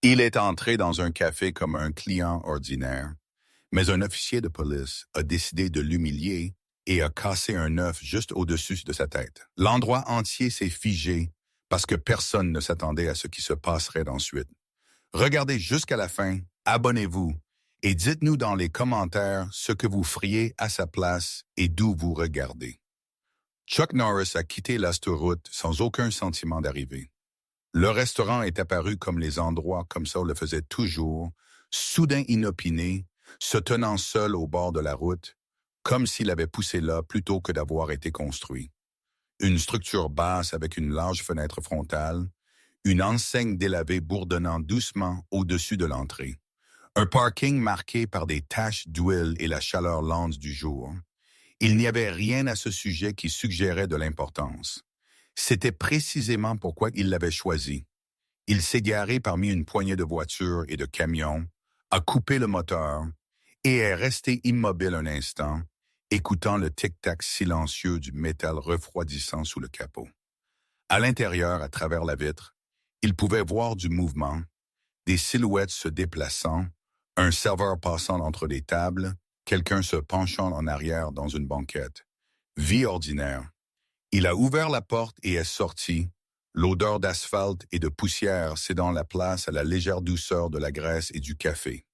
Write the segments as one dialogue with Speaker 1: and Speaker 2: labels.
Speaker 1: Il est entré dans un café comme un client ordinaire, mais un officier de police a décidé de l'humilier et a cassé un œuf juste au-dessus de sa tête. L'endroit entier s'est figé parce que personne ne s'attendait à ce qui se passerait ensuite. Regardez jusqu'à la fin, abonnez-vous et dites-nous dans les commentaires ce que vous feriez à sa place et d'où vous regardez. Chuck Norris a quitté l'autoroute sans aucun sentiment d'arrivée. Le restaurant est apparu comme les endroits comme ça le faisaient toujours, soudain inopiné, se tenant seul au bord de la route, comme s'il avait poussé là plutôt que d'avoir été construit. Une structure basse avec une large fenêtre frontale, une enseigne délavée bourdonnant doucement au-dessus de l'entrée. Un parking marqué par des taches d'huile et la chaleur lente du jour. Il n'y avait rien à ce sujet qui suggérait de l'importance. C'était précisément pourquoi il l'avait choisi. Il s'est garé parmi une poignée de voitures et de camions, a coupé le moteur et est resté immobile un instant, écoutant le tic-tac silencieux du métal refroidissant sous le capot. À l'intérieur, à travers la vitre, il pouvait voir du mouvement, des silhouettes se déplaçant, un serveur passant entre des tables, quelqu'un se penchant en arrière dans une banquette. Vie ordinaire. Il a ouvert la porte et est sorti, l'odeur d'asphalte et de poussière cédant la place à la légère douceur de la graisse et du café.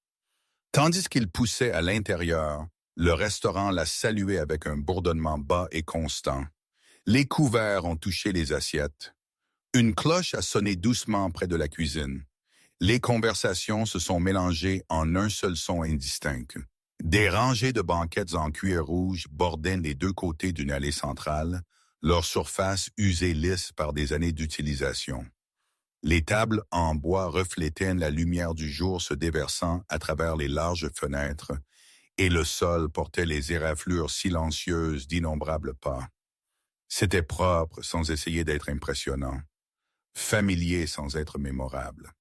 Speaker 1: Tandis qu'il poussait à l'intérieur, le restaurant l'a salué avec un bourdonnement bas et constant. Les couverts ont touché les assiettes. Une cloche a sonné doucement près de la cuisine. Les conversations se sont mélangées en un seul son indistinct. Des rangées de banquettes en cuir rouge bordaient les deux côtés d'une allée centrale, leur surface usée lisse par des années d'utilisation. Les tables en bois reflétaient la lumière du jour se déversant à travers les larges fenêtres, et le sol portait les éraflures silencieuses d'innombrables pas. C'était propre sans essayer d'être impressionnant, familier sans être mémorable.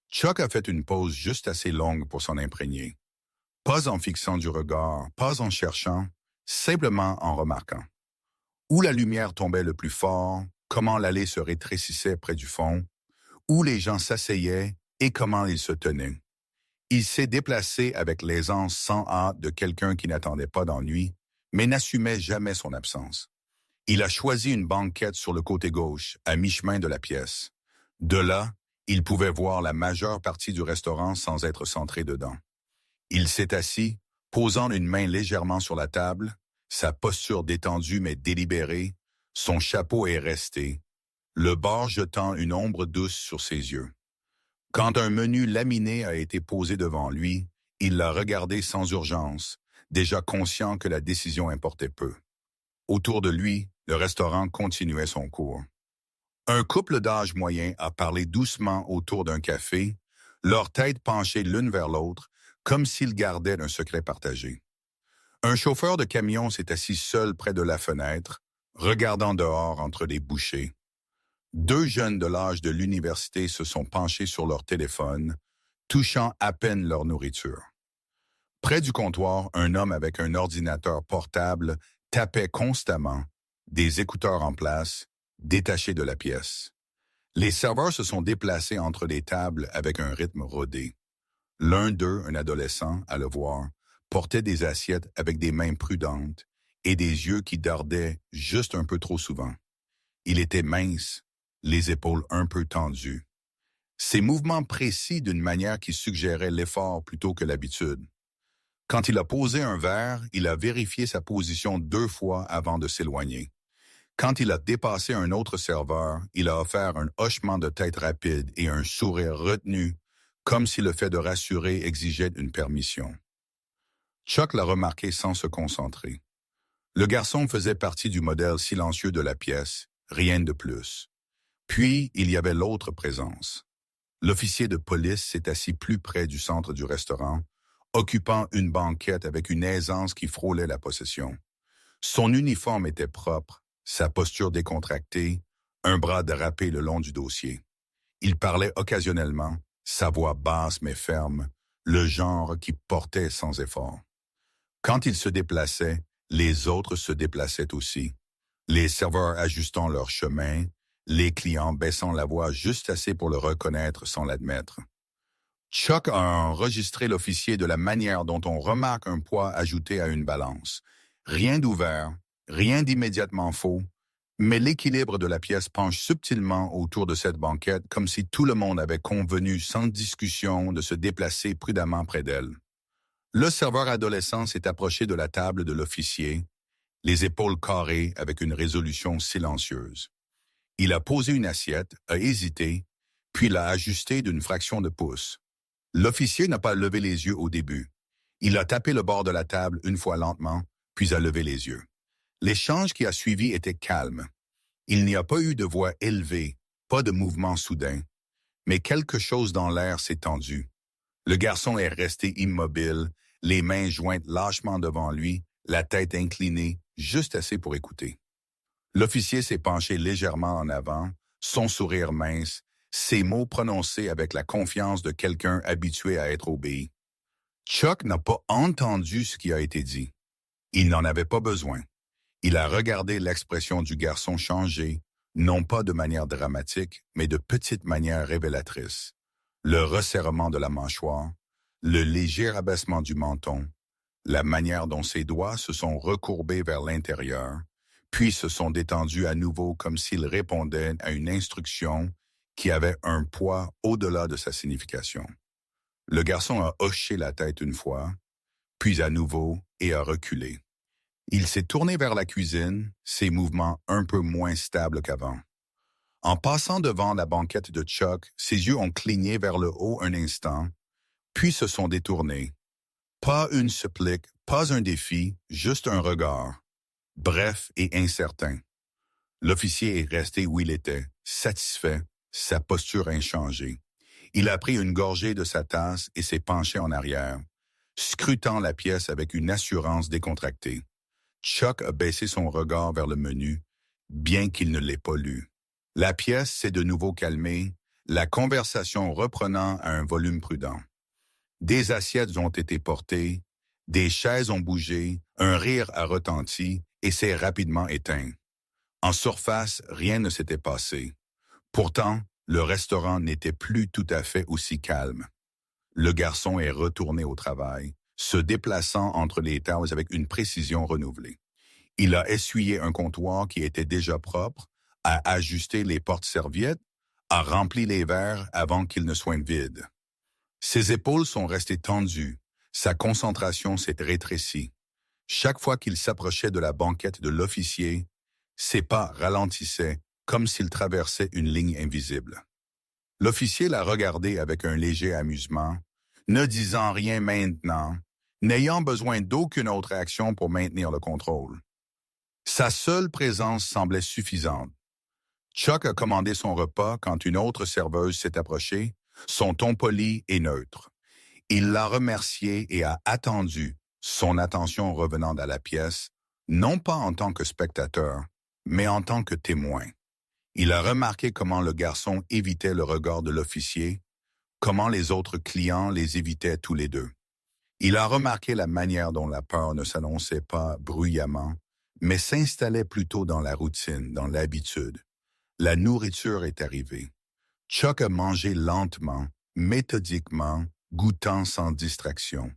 Speaker 1: Chuck a fait une pause juste assez longue pour s'en imprégner. Pas en fixant du regard, pas en cherchant, simplement en remarquant. Où la lumière tombait le plus fort, comment l'allée se rétrécissait près du fond, où les gens s'asseyaient et comment ils se tenaient. Il s'est déplacé avec l'aisance sans hâte de quelqu'un qui n'attendait pas d'ennui, mais n'assumait jamais son absence. Il a choisi une banquette sur le côté gauche, à mi-chemin de la pièce. De là, il pouvait voir la majeure partie du restaurant sans être centré dedans. Il s'est assis, posant une main légèrement sur la table, sa posture détendue mais délibérée, son chapeau est resté, le bord jetant une ombre douce sur ses yeux. Quand un menu laminé a été posé devant lui, il l'a regardé sans urgence, déjà conscient que la décision importait peu. Autour de lui, le restaurant continuait son cours. Un couple d'âge moyen a parlé doucement autour d'un café, leurs têtes penchées l'une vers l'autre, comme s'ils gardaient un secret partagé. Un chauffeur de camion s'est assis seul près de la fenêtre, regardant dehors entre les bouchées. Deux jeunes de l'âge de l'université se sont penchés sur leur téléphone, touchant à peine leur nourriture. Près du comptoir, un homme avec un ordinateur portable tapait constamment, des écouteurs en place, détachés de la pièce. Les serveurs se sont déplacés entre les tables avec un rythme rodé. L'un d'eux, un adolescent, à le voir, portait des assiettes avec des mains prudentes et des yeux qui dardaient juste un peu trop souvent. Il était mince, les épaules un peu tendues. Ses mouvements précis d'une manière qui suggérait l'effort plutôt que l'habitude. Quand il a posé un verre, il a vérifié sa position 2 fois avant de s'éloigner. Quand il a dépassé un autre serveur, il a offert un hochement de tête rapide et un sourire retenu, comme si le fait de rassurer exigeait une permission. Chuck l'a remarqué sans se concentrer. Le garçon faisait partie du modèle silencieux de la pièce, rien de plus. Puis, il y avait l'autre présence. L'officier de police s'est assis plus près du centre du restaurant, occupant une banquette avec une aisance qui frôlait la possession. Son uniforme était propre, sa posture décontractée, un bras drapé le long du dossier. Il parlait occasionnellement, sa voix basse mais ferme, le genre qui portait sans effort. Quand il se déplaçait, les autres se déplaçaient aussi. Les serveurs ajustant leur chemin, les clients baissant la voix juste assez pour le reconnaître sans l'admettre. Chuck a enregistré l'officier de la manière dont on remarque un poids ajouté à une balance. Rien d'ouvert, rien d'immédiatement faux, mais l'équilibre de la pièce penche subtilement autour de cette banquette comme si tout le monde avait convenu sans discussion de se déplacer prudemment près d'elle. Le serveur adolescent s'est approché de la table de l'officier, les épaules carrées avec une résolution silencieuse. Il a posé une assiette, a hésité, puis l'a ajustée d'une fraction de pouce. L'officier n'a pas levé les yeux au début. Il a tapé le bord de la table une fois lentement, puis a levé les yeux. L'échange qui a suivi était calme. Il n'y a pas eu de voix élevée, pas de mouvement soudain, mais quelque chose dans l'air s'est tendu. Le garçon est resté immobile, les mains jointes lâchement devant lui, la tête inclinée, juste assez pour écouter. L'officier s'est penché légèrement en avant, son sourire mince, ses mots prononcés avec la confiance de quelqu'un habitué à être obéi. Chuck n'a pas entendu ce qui a été dit. Il n'en avait pas besoin. Il a regardé l'expression du garçon changer, non pas de manière dramatique, mais de petite manière révélatrice. Le resserrement de la mâchoire, le léger abaissement du menton, la manière dont ses doigts se sont recourbés vers l'intérieur, puis se sont détendus à nouveau comme s'il répondait à une instruction qui avait un poids au-delà de sa signification. Le garçon a hoché la tête une fois, puis à nouveau et a reculé. Il s'est tourné vers la cuisine, ses mouvements un peu moins stables qu'avant. En passant devant la banquette de Chuck, ses yeux ont cligné vers le haut un instant, puis se sont détournés. Pas une supplique, pas un défi, juste un regard. Bref et incertain. L'officier est resté où il était, satisfait, sa posture inchangée. Il a pris une gorgée de sa tasse et s'est penché en arrière, scrutant la pièce avec une assurance décontractée. Chuck a baissé son regard vers le menu, bien qu'il ne l'ait pas lu. La pièce s'est de nouveau calmée, la conversation reprenant à un volume prudent. Des assiettes ont été portées, des chaises ont bougé, un rire a retenti et s'est rapidement éteint. En surface, rien ne s'était passé. Pourtant, le restaurant n'était plus tout à fait aussi calme. Le garçon est retourné au travail, se déplaçant entre les tables avec une précision renouvelée. Il a essuyé un comptoir qui était déjà propre, a ajusté les portes-serviettes, a rempli les verres avant qu'ils ne soient vides. Ses épaules sont restées tendues, sa concentration s'est rétrécie. Chaque fois qu'il s'approchait de la banquette de l'officier, ses pas ralentissaient comme s'il traversait une ligne invisible. L'officier l'a regardé avec un léger amusement, ne disant rien maintenant, n'ayant besoin d'aucune autre action pour maintenir le contrôle. Sa seule présence semblait suffisante. Chuck a commandé son repas quand une autre serveuse s'est approchée, son ton poli et neutre. Il l'a remercié et a attendu, son attention revenant à la pièce, non pas en tant que spectateur, mais en tant que témoin. Il a remarqué comment le garçon évitait le regard de l'officier, comment les autres clients les évitaient tous les deux. Il a remarqué la manière dont la peur ne s'annonçait pas bruyamment, mais s'installait plutôt dans la routine, dans l'habitude. La nourriture est arrivée. Chuck a mangé lentement, méthodiquement, goûtant sans distraction.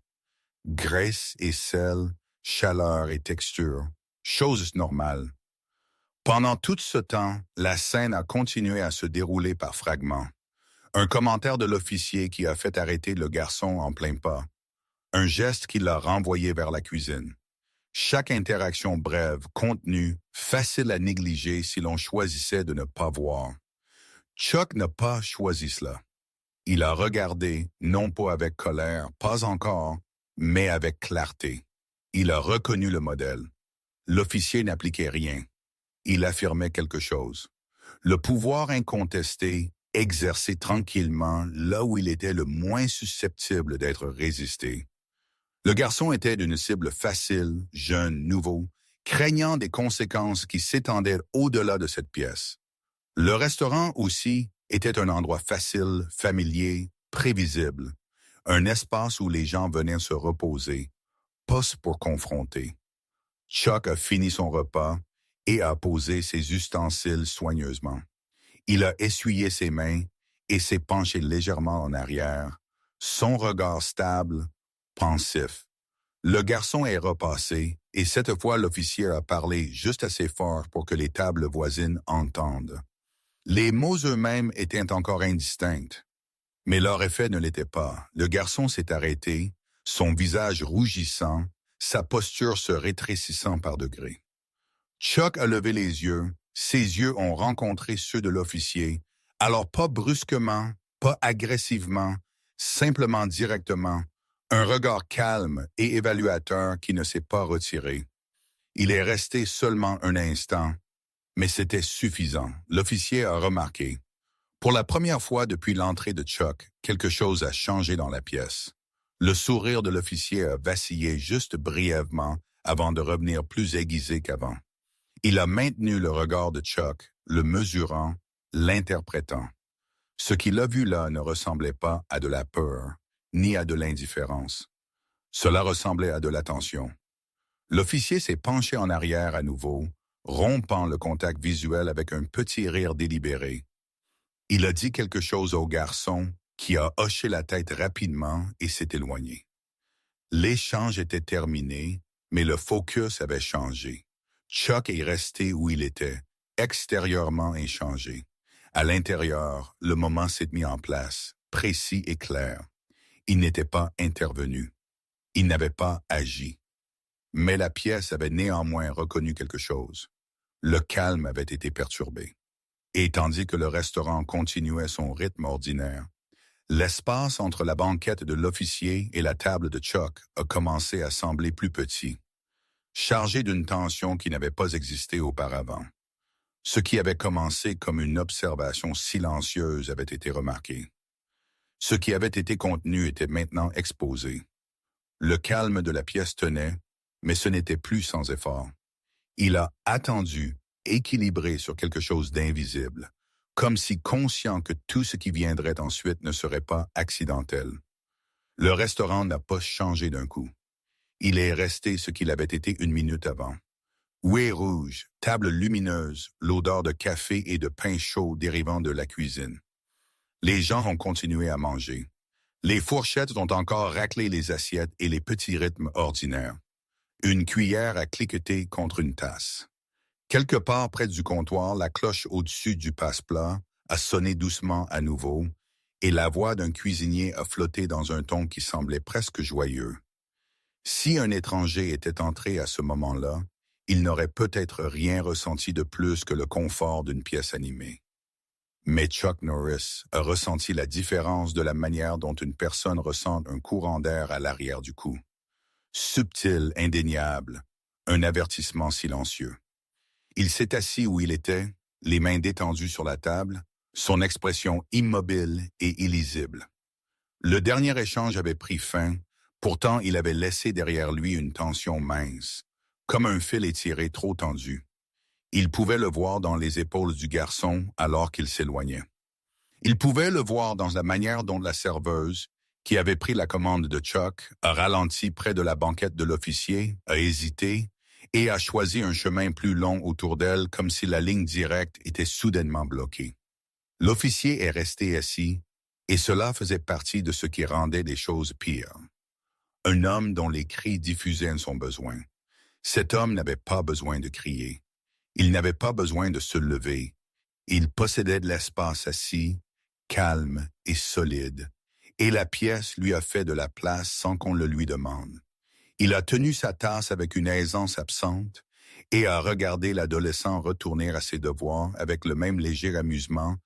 Speaker 1: Graisse et sel, chaleur et texture, choses normales. Pendant tout ce temps, la scène a continué à se dérouler par fragments. Un commentaire de l'officier qui a fait arrêter le garçon en plein pas. Un geste qui l'a renvoyé vers la cuisine. Chaque interaction brève, contenue, facile à négliger si l'on choisissait de ne pas voir. Chuck n'a pas choisi cela. Il a regardé, non pas avec colère, pas encore, mais avec clarté. Il a reconnu le modèle. L'officier n'appliquait rien. Il affirmait quelque chose. Le pouvoir incontesté, exercé tranquillement là où il était le moins susceptible d'être résisté. Le garçon était d'une cible facile, jeune, nouveau, craignant des conséquences qui s'étendaient au-delà de cette pièce. Le restaurant aussi était un endroit facile, familier, prévisible, un espace où les gens venaient se reposer, pas pour confronter. Chuck a fini son repas et a posé ses ustensiles soigneusement. Il a essuyé ses mains et s'est penché légèrement en arrière, son regard stable, pensif. Le garçon est repassé, et cette fois l'officier a parlé juste assez fort pour que les tables voisines entendent. Les mots eux-mêmes étaient encore indistincts, mais leur effet ne l'était pas. Le garçon s'est arrêté, son visage rougissant, sa posture se rétrécissant par degrés. Chuck a levé les yeux, ses yeux ont rencontré ceux de l'officier, alors pas brusquement, pas agressivement, simplement directement, un regard calme et évaluateur qui ne s'est pas retiré. Il est resté seulement un instant, mais c'était suffisant. L'officier a remarqué. Pour la première fois depuis l'entrée de Chuck, quelque chose a changé dans la pièce. Le sourire de l'officier a vacillé juste brièvement avant de revenir plus aiguisé qu'avant. Il a maintenu le regard de Chuck, le mesurant, l'interprétant. Ce qu'il a vu là ne ressemblait pas à de la peur, ni à de l'indifférence. Cela ressemblait à de l'attention. L'officier s'est penché en arrière à nouveau, rompant le contact visuel avec un petit rire délibéré. Il a dit quelque chose au garçon qui a hoché la tête rapidement et s'est éloigné. L'échange était terminé, mais le focus avait changé. Chuck est resté où il était, extérieurement inchangé. À l'intérieur, le moment s'est mis en place, précis et clair. Il n'était pas intervenu. Il n'avait pas agi. Mais la pièce avait néanmoins reconnu quelque chose. Le calme avait été perturbé. Et tandis que le restaurant continuait son rythme ordinaire, l'espace entre la banquette de l'officier et la table de Chuck a commencé à sembler plus petit, chargé d'une tension qui n'avait pas existé auparavant. Ce qui avait commencé comme une observation silencieuse avait été remarqué. Ce qui avait été contenu était maintenant exposé. Le calme de la pièce tenait, mais ce n'était plus sans effort. Il a attendu, équilibré sur quelque chose d'invisible, comme si conscient que tout ce qui viendrait ensuite ne serait pas accidentel. Le restaurant n'a pas changé d'un coup. Il est resté ce qu'il avait été une minute avant. Huée rouge, table lumineuse, l'odeur de café et de pain chaud dérivant de la cuisine. Les gens ont continué à manger. Les fourchettes ont encore raclé les assiettes et les petits rythmes ordinaires. Une cuillère a cliqueté contre une tasse. Quelque part près du comptoir, la cloche au-dessus du passe-plat a sonné doucement à nouveau, et la voix d'un cuisinier a flotté dans un ton qui semblait presque joyeux. Si un étranger était entré à ce moment-là, il n'aurait peut-être rien ressenti de plus que le confort d'une pièce animée. Mais Chuck Norris a ressenti la différence de la manière dont une personne ressent un courant d'air à l'arrière du cou. Subtil, indéniable, un avertissement silencieux. Il s'est assis où il était, les mains détendues sur la table, son expression immobile et illisible. Le dernier échange avait pris fin, pourtant il avait laissé derrière lui une tension mince, comme un fil étiré trop tendu. Il pouvait le voir dans les épaules du garçon alors qu'il s'éloignait. Il pouvait le voir dans la manière dont la serveuse, qui avait pris la commande de Chuck, a ralenti près de la banquette de l'officier, a hésité et a choisi un chemin plus long autour d'elle comme si la ligne directe était soudainement bloquée. L'officier est resté assis, et cela faisait partie de ce qui rendait les choses pires. Un homme dont les cris diffusaient son besoin. Cet homme n'avait pas besoin de crier. Il n'avait pas besoin de se lever. Il possédait de l'espace assis, calme et solide, et la pièce lui a fait de la place sans qu'on le lui demande. Il a tenu sa tasse avec une aisance absente et a regardé l'adolescent retourner à ses devoirs avec le même léger amusement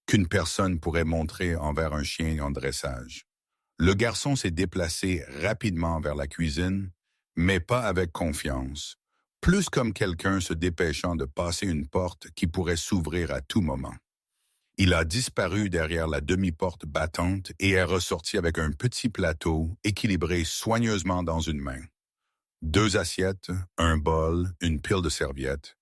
Speaker 1: qu'une personne pourrait montrer envers un chien en dressage. Le garçon s'est déplacé rapidement vers la cuisine, mais pas avec confiance, plus comme quelqu'un se dépêchant de passer une porte qui pourrait s'ouvrir à tout moment. Il a disparu derrière la demi-porte battante et est ressorti avec un petit plateau équilibré soigneusement dans une main. 2 assiettes, un bol, une pile de serviettes.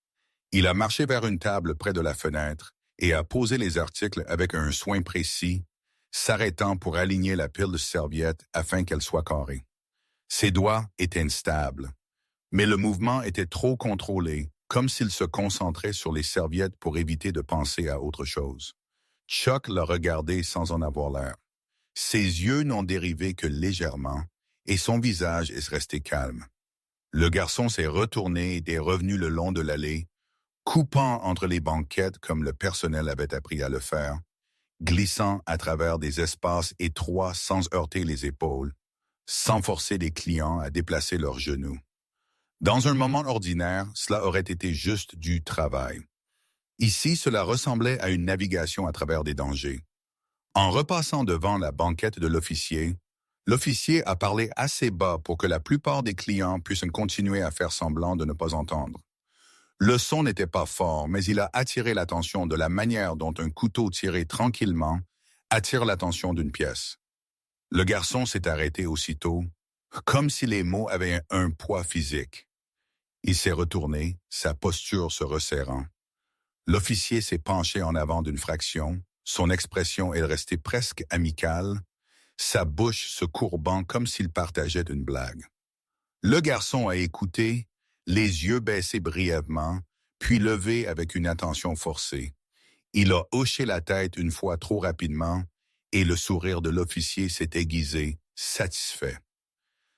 Speaker 1: Il a marché vers une table près de la fenêtre et a posé les articles avec un soin précis, s'arrêtant pour aligner la pile de serviettes afin qu'elle soit carrée. Ses doigts étaient instables, mais le mouvement était trop contrôlé, comme s'il se concentrait sur les serviettes pour éviter de penser à autre chose. Chuck l'a regardé sans en avoir l'air. Ses yeux n'ont dérivé que légèrement et son visage est resté calme. Le garçon s'est retourné et est revenu le long de l'allée, coupant entre les banquettes comme le personnel avait appris à le faire, glissant à travers des espaces étroits sans heurter les épaules, sans forcer les clients à déplacer leurs genoux. Dans un moment ordinaire, cela aurait été juste du travail. Ici, cela ressemblait à une navigation à travers des dangers. En repassant devant la banquette de l'officier a parlé assez bas pour que la plupart des clients puissent continuer à faire semblant de ne pas entendre. Le son n'était pas fort, mais il a attiré l'attention de la manière dont un couteau tiré tranquillement attire l'attention d'une pièce. Le garçon s'est arrêté aussitôt, comme si les mots avaient un poids physique. Il s'est retourné, sa posture se resserrant. L'officier s'est penché en avant d'une fraction, son expression est restée presque amicale, sa bouche se courbant comme s'il partageait une blague. Le garçon a écouté, les yeux baissés brièvement, puis levés avec une attention forcée. Il a hoché la tête une fois trop rapidement, et le sourire de l'officier s'est aiguisé, satisfait.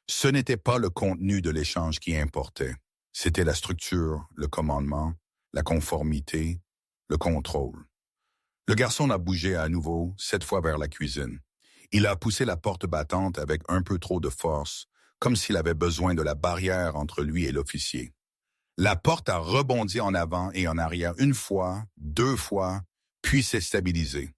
Speaker 1: Ce n'était pas le contenu de l'échange qui importait. C'était la structure, le commandement, la conformité, le contrôle. Le garçon a bougé à nouveau, cette fois vers la cuisine. Il a poussé la porte battante avec un peu trop de force, comme s'il avait besoin de la barrière entre lui et l'officier. La porte a rebondi en avant et en arrière une fois, deux fois, puis s'est stabilisée.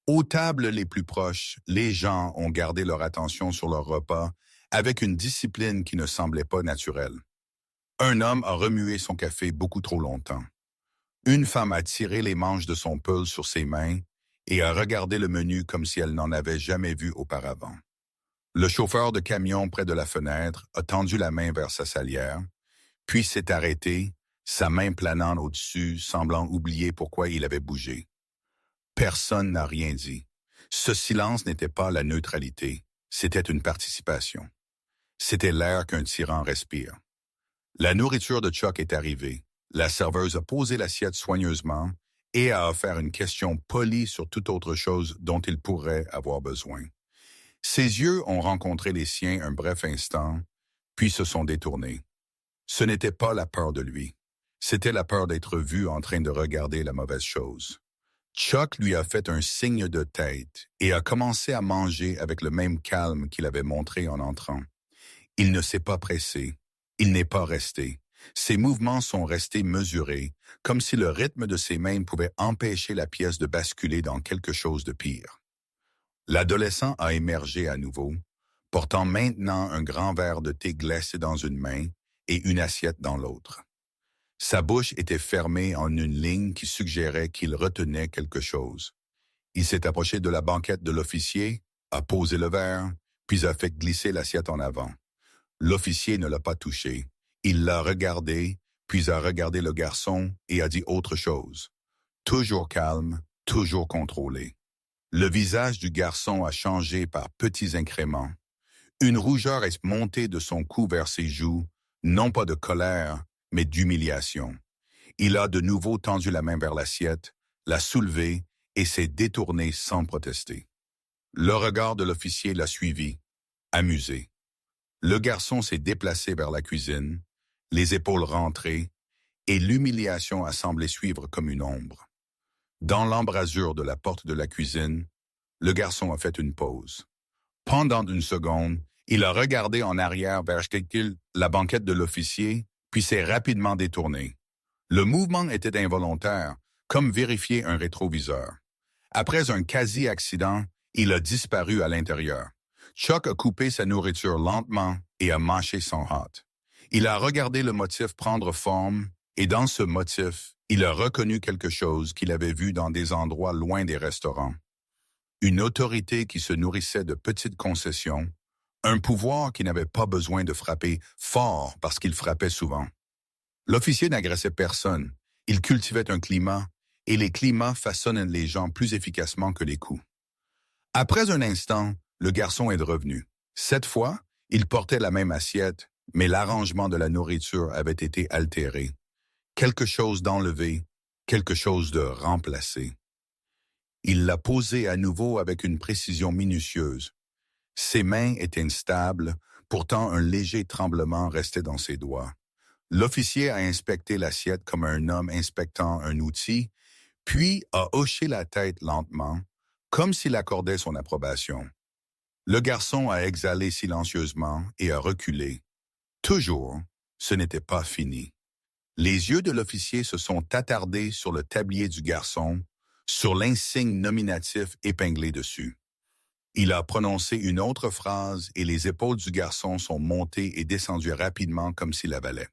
Speaker 1: Aux tables les plus proches, les gens ont gardé leur attention sur leur repas avec une discipline qui ne semblait pas naturelle. Un homme a remué son café beaucoup trop longtemps. Une femme a tiré les manches de son pull sur ses mains et a regardé le menu comme si elle n'en avait jamais vu auparavant. Le chauffeur de camion près de la fenêtre a tendu la main vers sa salière, puis s'est arrêté, sa main planant au-dessus, semblant oublier pourquoi il avait bougé. Personne n'a rien dit. Ce silence n'était pas la neutralité, c'était une participation. C'était l'air qu'un tyran respire. La nourriture de Chuck est arrivée. La serveuse a posé l'assiette soigneusement et a offert une question polie sur toute autre chose dont il pourrait avoir besoin. Ses yeux ont rencontré les siens un bref instant, puis se sont détournés. Ce n'était pas la peur de lui. C'était la peur d'être vu en train de regarder la mauvaise chose. Chuck lui a fait un signe de tête et a commencé à manger avec le même calme qu'il avait montré en entrant. Il ne s'est pas pressé. Il n'est pas resté. Ses mouvements sont restés mesurés, comme si le rythme de ses mains pouvait empêcher la pièce de basculer dans quelque chose de pire. L'adolescent a émergé à nouveau, portant maintenant un grand verre de thé glacé dans une main et une assiette dans l'autre. Sa bouche était fermée en une ligne qui suggérait qu'il retenait quelque chose. Il s'est approché de la banquette de l'officier, a posé le verre, puis a fait glisser l'assiette en avant. L'officier ne l'a pas touché. Il l'a regardé, puis a regardé le garçon et a dit autre chose. Toujours calme, toujours contrôlé. Le visage du garçon a changé par petits incréments. Une rougeur est montée de son cou vers ses joues, non pas de colère, mais d'humiliation. Il a de nouveau tendu la main vers l'assiette, l'a soulevée et s'est détourné sans protester. Le regard de l'officier l'a suivi, amusé. Le garçon s'est déplacé vers la cuisine, les épaules rentrées, et l'humiliation a semblé suivre comme une ombre. Dans l'embrasure de la porte de la cuisine, le garçon a fait une pause. Pendant une seconde, il a regardé en arrière vers la banquette de l'officier, puis s'est rapidement détourné. Le mouvement était involontaire, comme vérifier un rétroviseur. Après un quasi-accident, il a disparu à l'intérieur. Chuck a coupé sa nourriture lentement et a mâché son hâte. Il a regardé le motif prendre forme, et dans ce motif, il a reconnu quelque chose qu'il avait vu dans des endroits loin des restaurants. Une autorité qui se nourrissait de petites concessions, un pouvoir qui n'avait pas besoin de frapper fort parce qu'il frappait souvent. L'officier n'agressait personne, il cultivait un climat, et les climats façonnent les gens plus efficacement que les coups. Après un instant, le garçon est revenu. Cette fois, il portait la même assiette, mais l'arrangement de la nourriture avait été altéré. Quelque chose d'enlevé, quelque chose de remplacé. Il l'a posé à nouveau avec une précision minutieuse. Ses mains étaient instables, pourtant un léger tremblement restait dans ses doigts. L'officier a inspecté l'assiette comme un homme inspectant un outil, puis a hoché la tête lentement, comme s'il accordait son approbation. Le garçon a exhalé silencieusement et a reculé. Toujours, ce n'était pas fini. Les yeux de l'officier se sont attardés sur le tablier du garçon, sur l'insigne nominatif épinglé dessus. Il a prononcé une autre phrase et les épaules du garçon sont montées et descendues rapidement comme s'il avalait.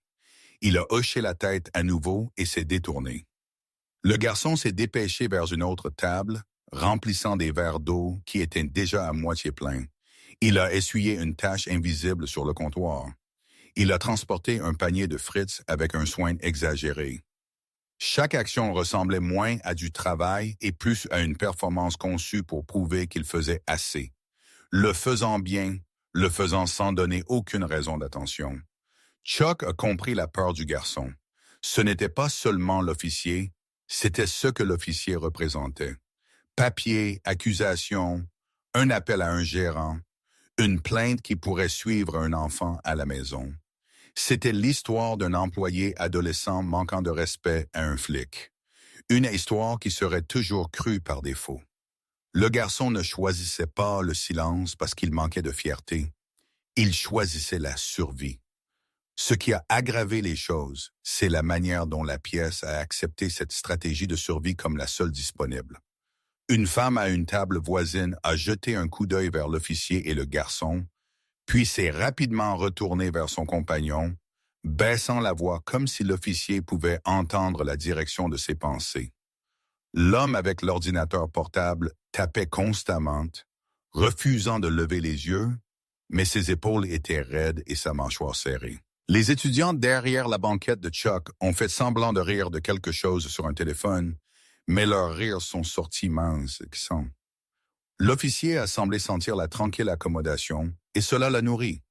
Speaker 1: Il a hoché la tête à nouveau et s'est détourné. Le garçon s'est dépêché vers une autre table, remplissant des verres d'eau qui étaient déjà à moitié pleins. Il a essuyé une tache invisible sur le comptoir. Il a transporté un panier de frites avec un soin exagéré. Chaque action ressemblait moins à du travail et plus à une performance conçue pour prouver qu'il faisait assez. Le faisant bien, le faisant sans donner aucune raison d'attention. Chuck a compris la peur du garçon. Ce n'était pas seulement l'officier, c'était ce que l'officier représentait. Papier, accusation, un appel à un gérant, une plainte qui pourrait suivre un enfant à la maison. C'était l'histoire d'un employé adolescent manquant de respect à un flic. Une histoire qui serait toujours crue par défaut. Le garçon ne choisissait pas le silence parce qu'il manquait de fierté. Il choisissait la survie. Ce qui a aggravé les choses, c'est la manière dont la pièce a accepté cette stratégie de survie comme la seule disponible. Une femme à une table voisine a jeté un coup d'œil vers l'officier et le garçon, puis s'est rapidement retournée vers son compagnon, baissant la voix comme si l'officier pouvait entendre la direction de ses pensées. L'homme avec l'ordinateur portable tapait constamment, refusant de lever les yeux, mais ses épaules étaient raides et sa mâchoire serrée. Les étudiants derrière la banquette de Chuck ont fait semblant de rire de quelque chose sur un téléphone, mais leurs rires sont sortis minces. L'officier a semblé sentir la tranquille accommodation, et cela l'a nourri.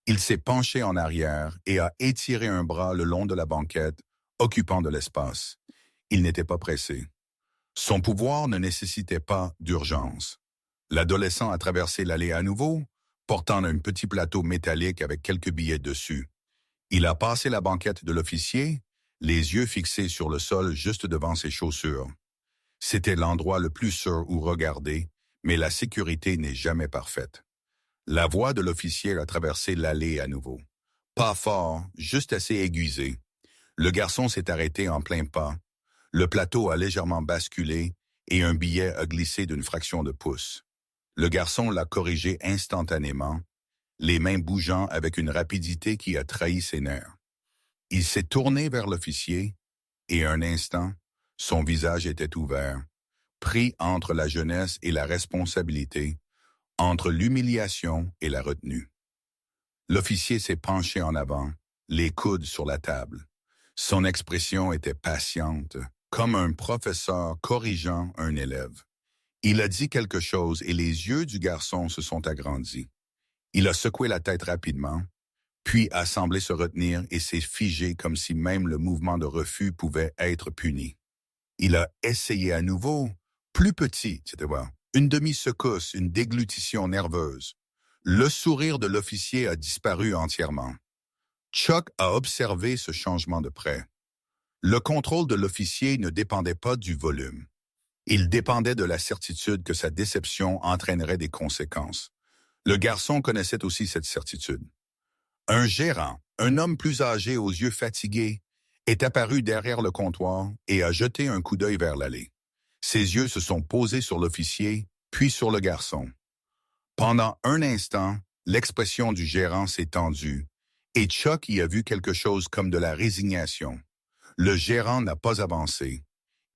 Speaker 1: Il s'est penché en arrière et a étiré un bras le long de la banquette, occupant de l'espace. Il n'était pas pressé. Son pouvoir ne nécessitait pas d'urgence. L'adolescent a traversé l'allée à nouveau, portant un petit plateau métallique avec quelques billets dessus. Il a passé la banquette de l'officier, les yeux fixés sur le sol juste devant ses chaussures. C'était l'endroit le plus sûr où regarder, mais la sécurité n'est jamais parfaite. La voix de l'officier a traversé l'allée à nouveau. Pas fort, juste assez aiguisé. Le garçon s'est arrêté en plein pas. Le plateau a légèrement basculé et un billet a glissé d'une fraction de pouce. Le garçon l'a corrigé instantanément, les mains bougeant avec une rapidité qui a trahi ses nerfs. Il s'est tourné vers l'officier et un instant, son visage était ouvert, pris entre la jeunesse et la responsabilité, entre l'humiliation et la retenue. L'officier s'est penché en avant, les coudes sur la table. Son expression était patiente, comme un professeur corrigeant un élève. Il a dit quelque chose et les yeux du garçon se sont agrandis. Il a secoué la tête rapidement, puis a semblé se retenir et s'est figé comme si même le mouvement de refus pouvait être puni. Il a essayé à nouveau, plus petit, une demi-secousse, une déglutition nerveuse. Le sourire de l'officier a disparu entièrement. Chuck a observé ce changement de près. Le contrôle de l'officier ne dépendait pas du volume. Il dépendait de la certitude que sa déception entraînerait des conséquences. Le garçon connaissait aussi cette certitude. Un gérant, un homme plus âgé aux yeux fatigués, est apparu derrière le comptoir et a jeté un coup d'œil vers l'allée. Ses yeux se sont posés sur l'officier, puis sur le garçon. Pendant un instant, l'expression du gérant s'est tendue, et Chuck y a vu quelque chose comme de la résignation. Le gérant n'a pas avancé.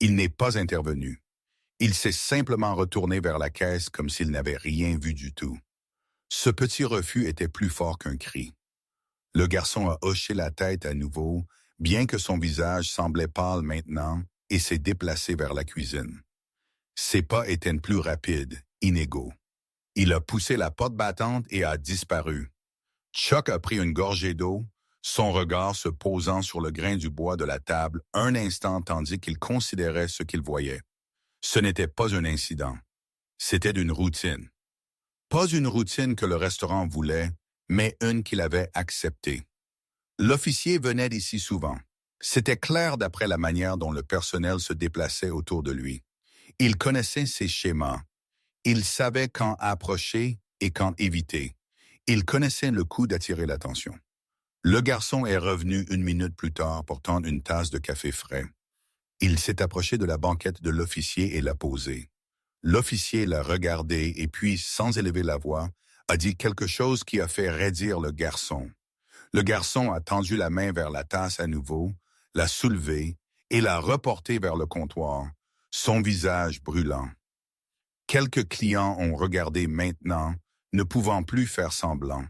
Speaker 1: Il n'est pas intervenu. Il s'est simplement retourné vers la caisse comme s'il n'avait rien vu du tout. Ce petit refus était plus fort qu'un cri. Le garçon a hoché la tête à nouveau, bien que son visage semblait pâle maintenant, et s'est déplacé vers la cuisine. Ses pas étaient plus rapides, inégaux. Il a poussé la porte battante et a disparu. Chuck a pris une gorgée d'eau, son regard se posant sur le grain du bois de la table un instant tandis qu'il considérait ce qu'il voyait. Ce n'était pas un incident. C'était une routine. Pas une routine que le restaurant voulait, mais une qu'il avait acceptée. L'officier venait d'ici souvent. C'était clair d'après la manière dont le personnel se déplaçait autour de lui. Il connaissait ses schémas. Il savait quand approcher et quand éviter. Il connaissait le coup d'attirer l'attention. Le garçon est revenu 1 minute plus tard portant une tasse de café frais. Il s'est approché de la banquette de l'officier et l'a posée. L'officier l'a regardé et puis, sans élever la voix, a dit quelque chose qui a fait raidir le garçon. Le garçon a tendu la main vers la tasse à nouveau, l'a soulevée et l'a reportée vers le comptoir, son visage brûlant. Quelques clients ont regardé maintenant, ne pouvant plus faire semblant.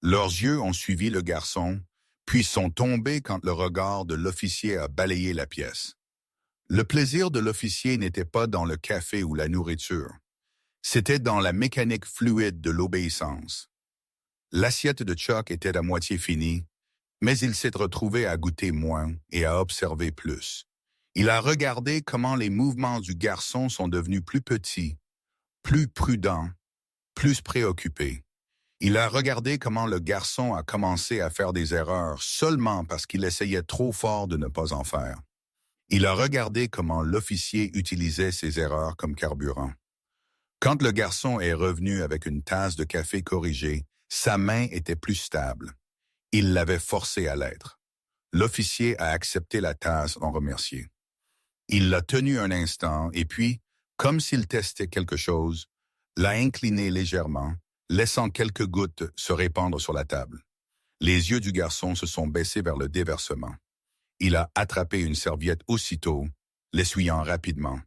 Speaker 1: Leurs yeux ont suivi le garçon, puis sont tombés quand le regard de l'officier a balayé la pièce. Le plaisir de l'officier n'était pas dans le café ou la nourriture. C'était dans la mécanique fluide de l'obéissance. L'assiette de Chuck était à moitié finie, mais il s'est retrouvé à goûter moins et à observer plus. Il a regardé comment les mouvements du garçon sont devenus plus petits, plus prudents, plus préoccupés. Il a regardé comment le garçon a commencé à faire des erreurs seulement parce qu'il essayait trop fort de ne pas en faire. Il a regardé comment l'officier utilisait ses erreurs comme carburant. Quand le garçon est revenu avec une tasse de café corrigée, sa main était plus stable. Il l'avait forcé à l'être. L'officier a accepté la tasse en remercié. Il l'a tenu un instant et puis, comme s'il testait quelque chose, l'a incliné légèrement, laissant quelques gouttes se répandre sur la table. Les yeux du garçon se sont baissés vers le déversement. Il a attrapé une serviette aussitôt, l'essuyant rapidement.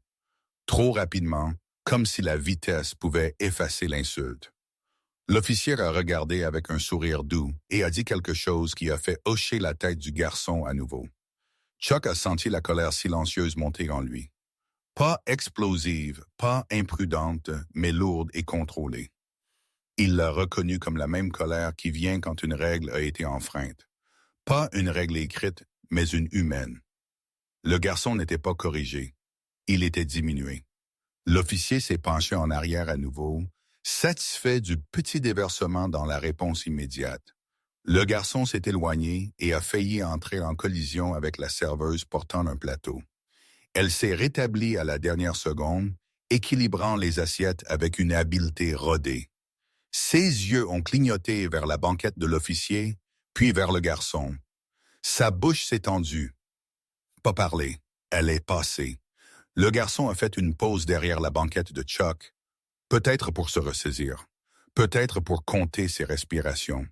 Speaker 1: Trop rapidement, comme si la vitesse pouvait effacer l'insulte. L'officier a regardé avec un sourire doux et a dit quelque chose qui a fait hocher la tête du garçon à nouveau. Chuck a senti la colère silencieuse monter en lui. Pas explosive, pas imprudente, mais lourde et contrôlée. Il l'a reconnue comme la même colère qui vient quand une règle a été enfreinte. Pas une règle écrite, mais une humaine. Le garçon n'était pas corrigé. Il était diminué. L'officier s'est penché en arrière à nouveau, satisfait du petit déversement dans la réponse immédiate. Le garçon s'est éloigné et a failli entrer en collision avec la serveuse portant un plateau. Elle s'est rétablie à la dernière seconde, équilibrant les assiettes avec une habileté rodée. Ses yeux ont clignoté vers la banquette de l'officier, puis vers le garçon. Sa bouche s'est tendue. Pas parler, elle est passée. Le garçon a fait une pause derrière la banquette de Chuck, peut-être pour se ressaisir, peut-être pour compter ses respirations.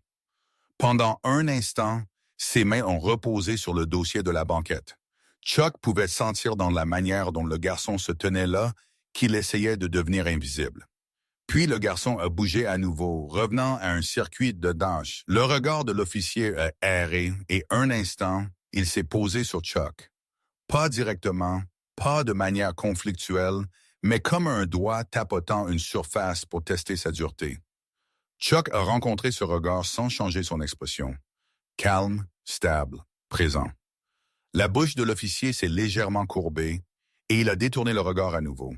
Speaker 1: Pendant un instant, ses mains ont reposé sur le dossier de la banquette. Chuck pouvait sentir dans la manière dont le garçon se tenait là qu'il essayait de devenir invisible. Puis le garçon a bougé à nouveau, revenant à un circuit de danse. Le regard de l'officier a erré et un instant, il s'est posé sur Chuck. Pas directement, pas de manière conflictuelle, mais comme un doigt tapotant une surface pour tester sa dureté. Chuck a rencontré ce regard sans changer son expression. Calme, stable, présent. La bouche de l'officier s'est légèrement courbée et il a détourné le regard à nouveau.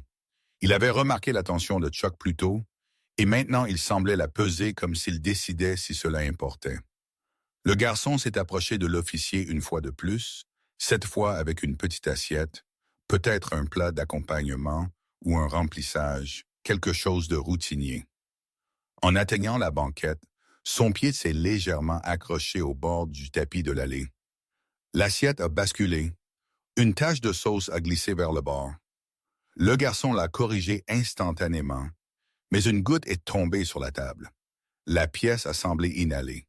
Speaker 1: Il avait remarqué l'attention de Chuck plus tôt et maintenant il semblait la peser comme s'il décidait si cela importait. Le garçon s'est approché de l'officier une fois de plus, cette fois avec une petite assiette, peut-être un plat d'accompagnement ou un remplissage, quelque chose de routinier. En atteignant la banquette, son pied s'est légèrement accroché au bord du tapis de l'allée. L'assiette a basculé. Une tache de sauce a glissé vers le bord. Le garçon l'a corrigé instantanément, mais une goutte est tombée sur la table. La pièce a semblé inhalée.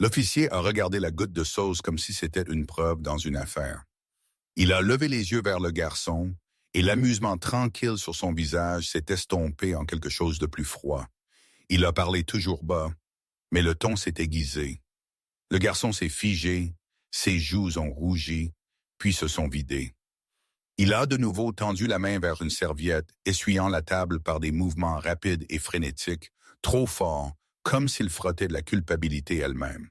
Speaker 1: L'officier a regardé la goutte de sauce comme si c'était une preuve dans une affaire. Il a levé les yeux vers le garçon et l'amusement tranquille sur son visage s'est estompé en quelque chose de plus froid. Il a parlé toujours bas, mais le ton s'est aiguisé. Le garçon s'est figé, ses joues ont rougi, puis se sont vidées. Il a de nouveau tendu la main vers une serviette, essuyant la table par des mouvements rapides et frénétiques, trop forts, comme s'il frottait de la culpabilité elle-même.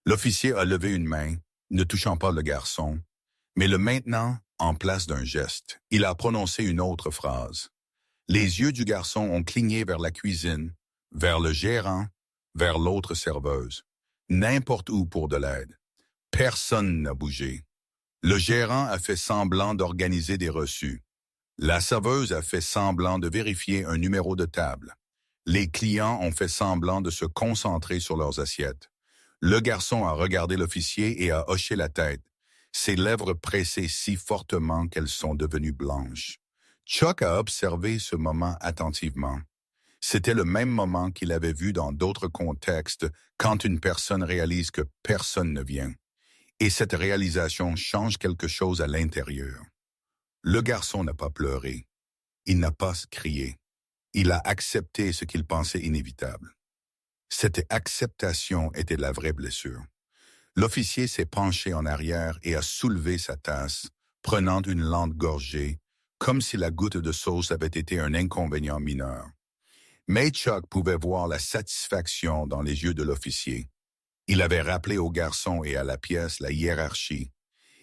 Speaker 1: L'officier a levé une main, ne touchant pas le garçon, mais le maintenant en place d'un geste. Il a prononcé une autre phrase. Les yeux du garçon ont cligné vers la cuisine, vers le gérant, vers l'autre serveuse. N'importe où pour de l'aide. Personne n'a bougé. Le gérant a fait semblant d'organiser des reçus. La serveuse a fait semblant de vérifier un numéro de table. Les clients ont fait semblant de se concentrer sur leurs assiettes. Le garçon a regardé l'officier et a hoché la tête, ses lèvres pressées si fortement qu'elles sont devenues blanches. Chuck a observé ce moment attentivement. C'était le même moment qu'il avait vu dans d'autres contextes quand une personne réalise que personne ne vient. Et cette réalisation change quelque chose à l'intérieur. Le garçon n'a pas pleuré. Il n'a pas crié. Il a accepté ce qu'il pensait inévitable. Cette acceptation était la vraie blessure. L'officier s'est penché en arrière et a soulevé sa tasse, prenant une lente gorgée, comme si la goutte de sauce avait été un inconvénient mineur. Mais Chuck pouvait voir la satisfaction dans les yeux de l'officier. Il avait rappelé au garçon et à la pièce la hiérarchie.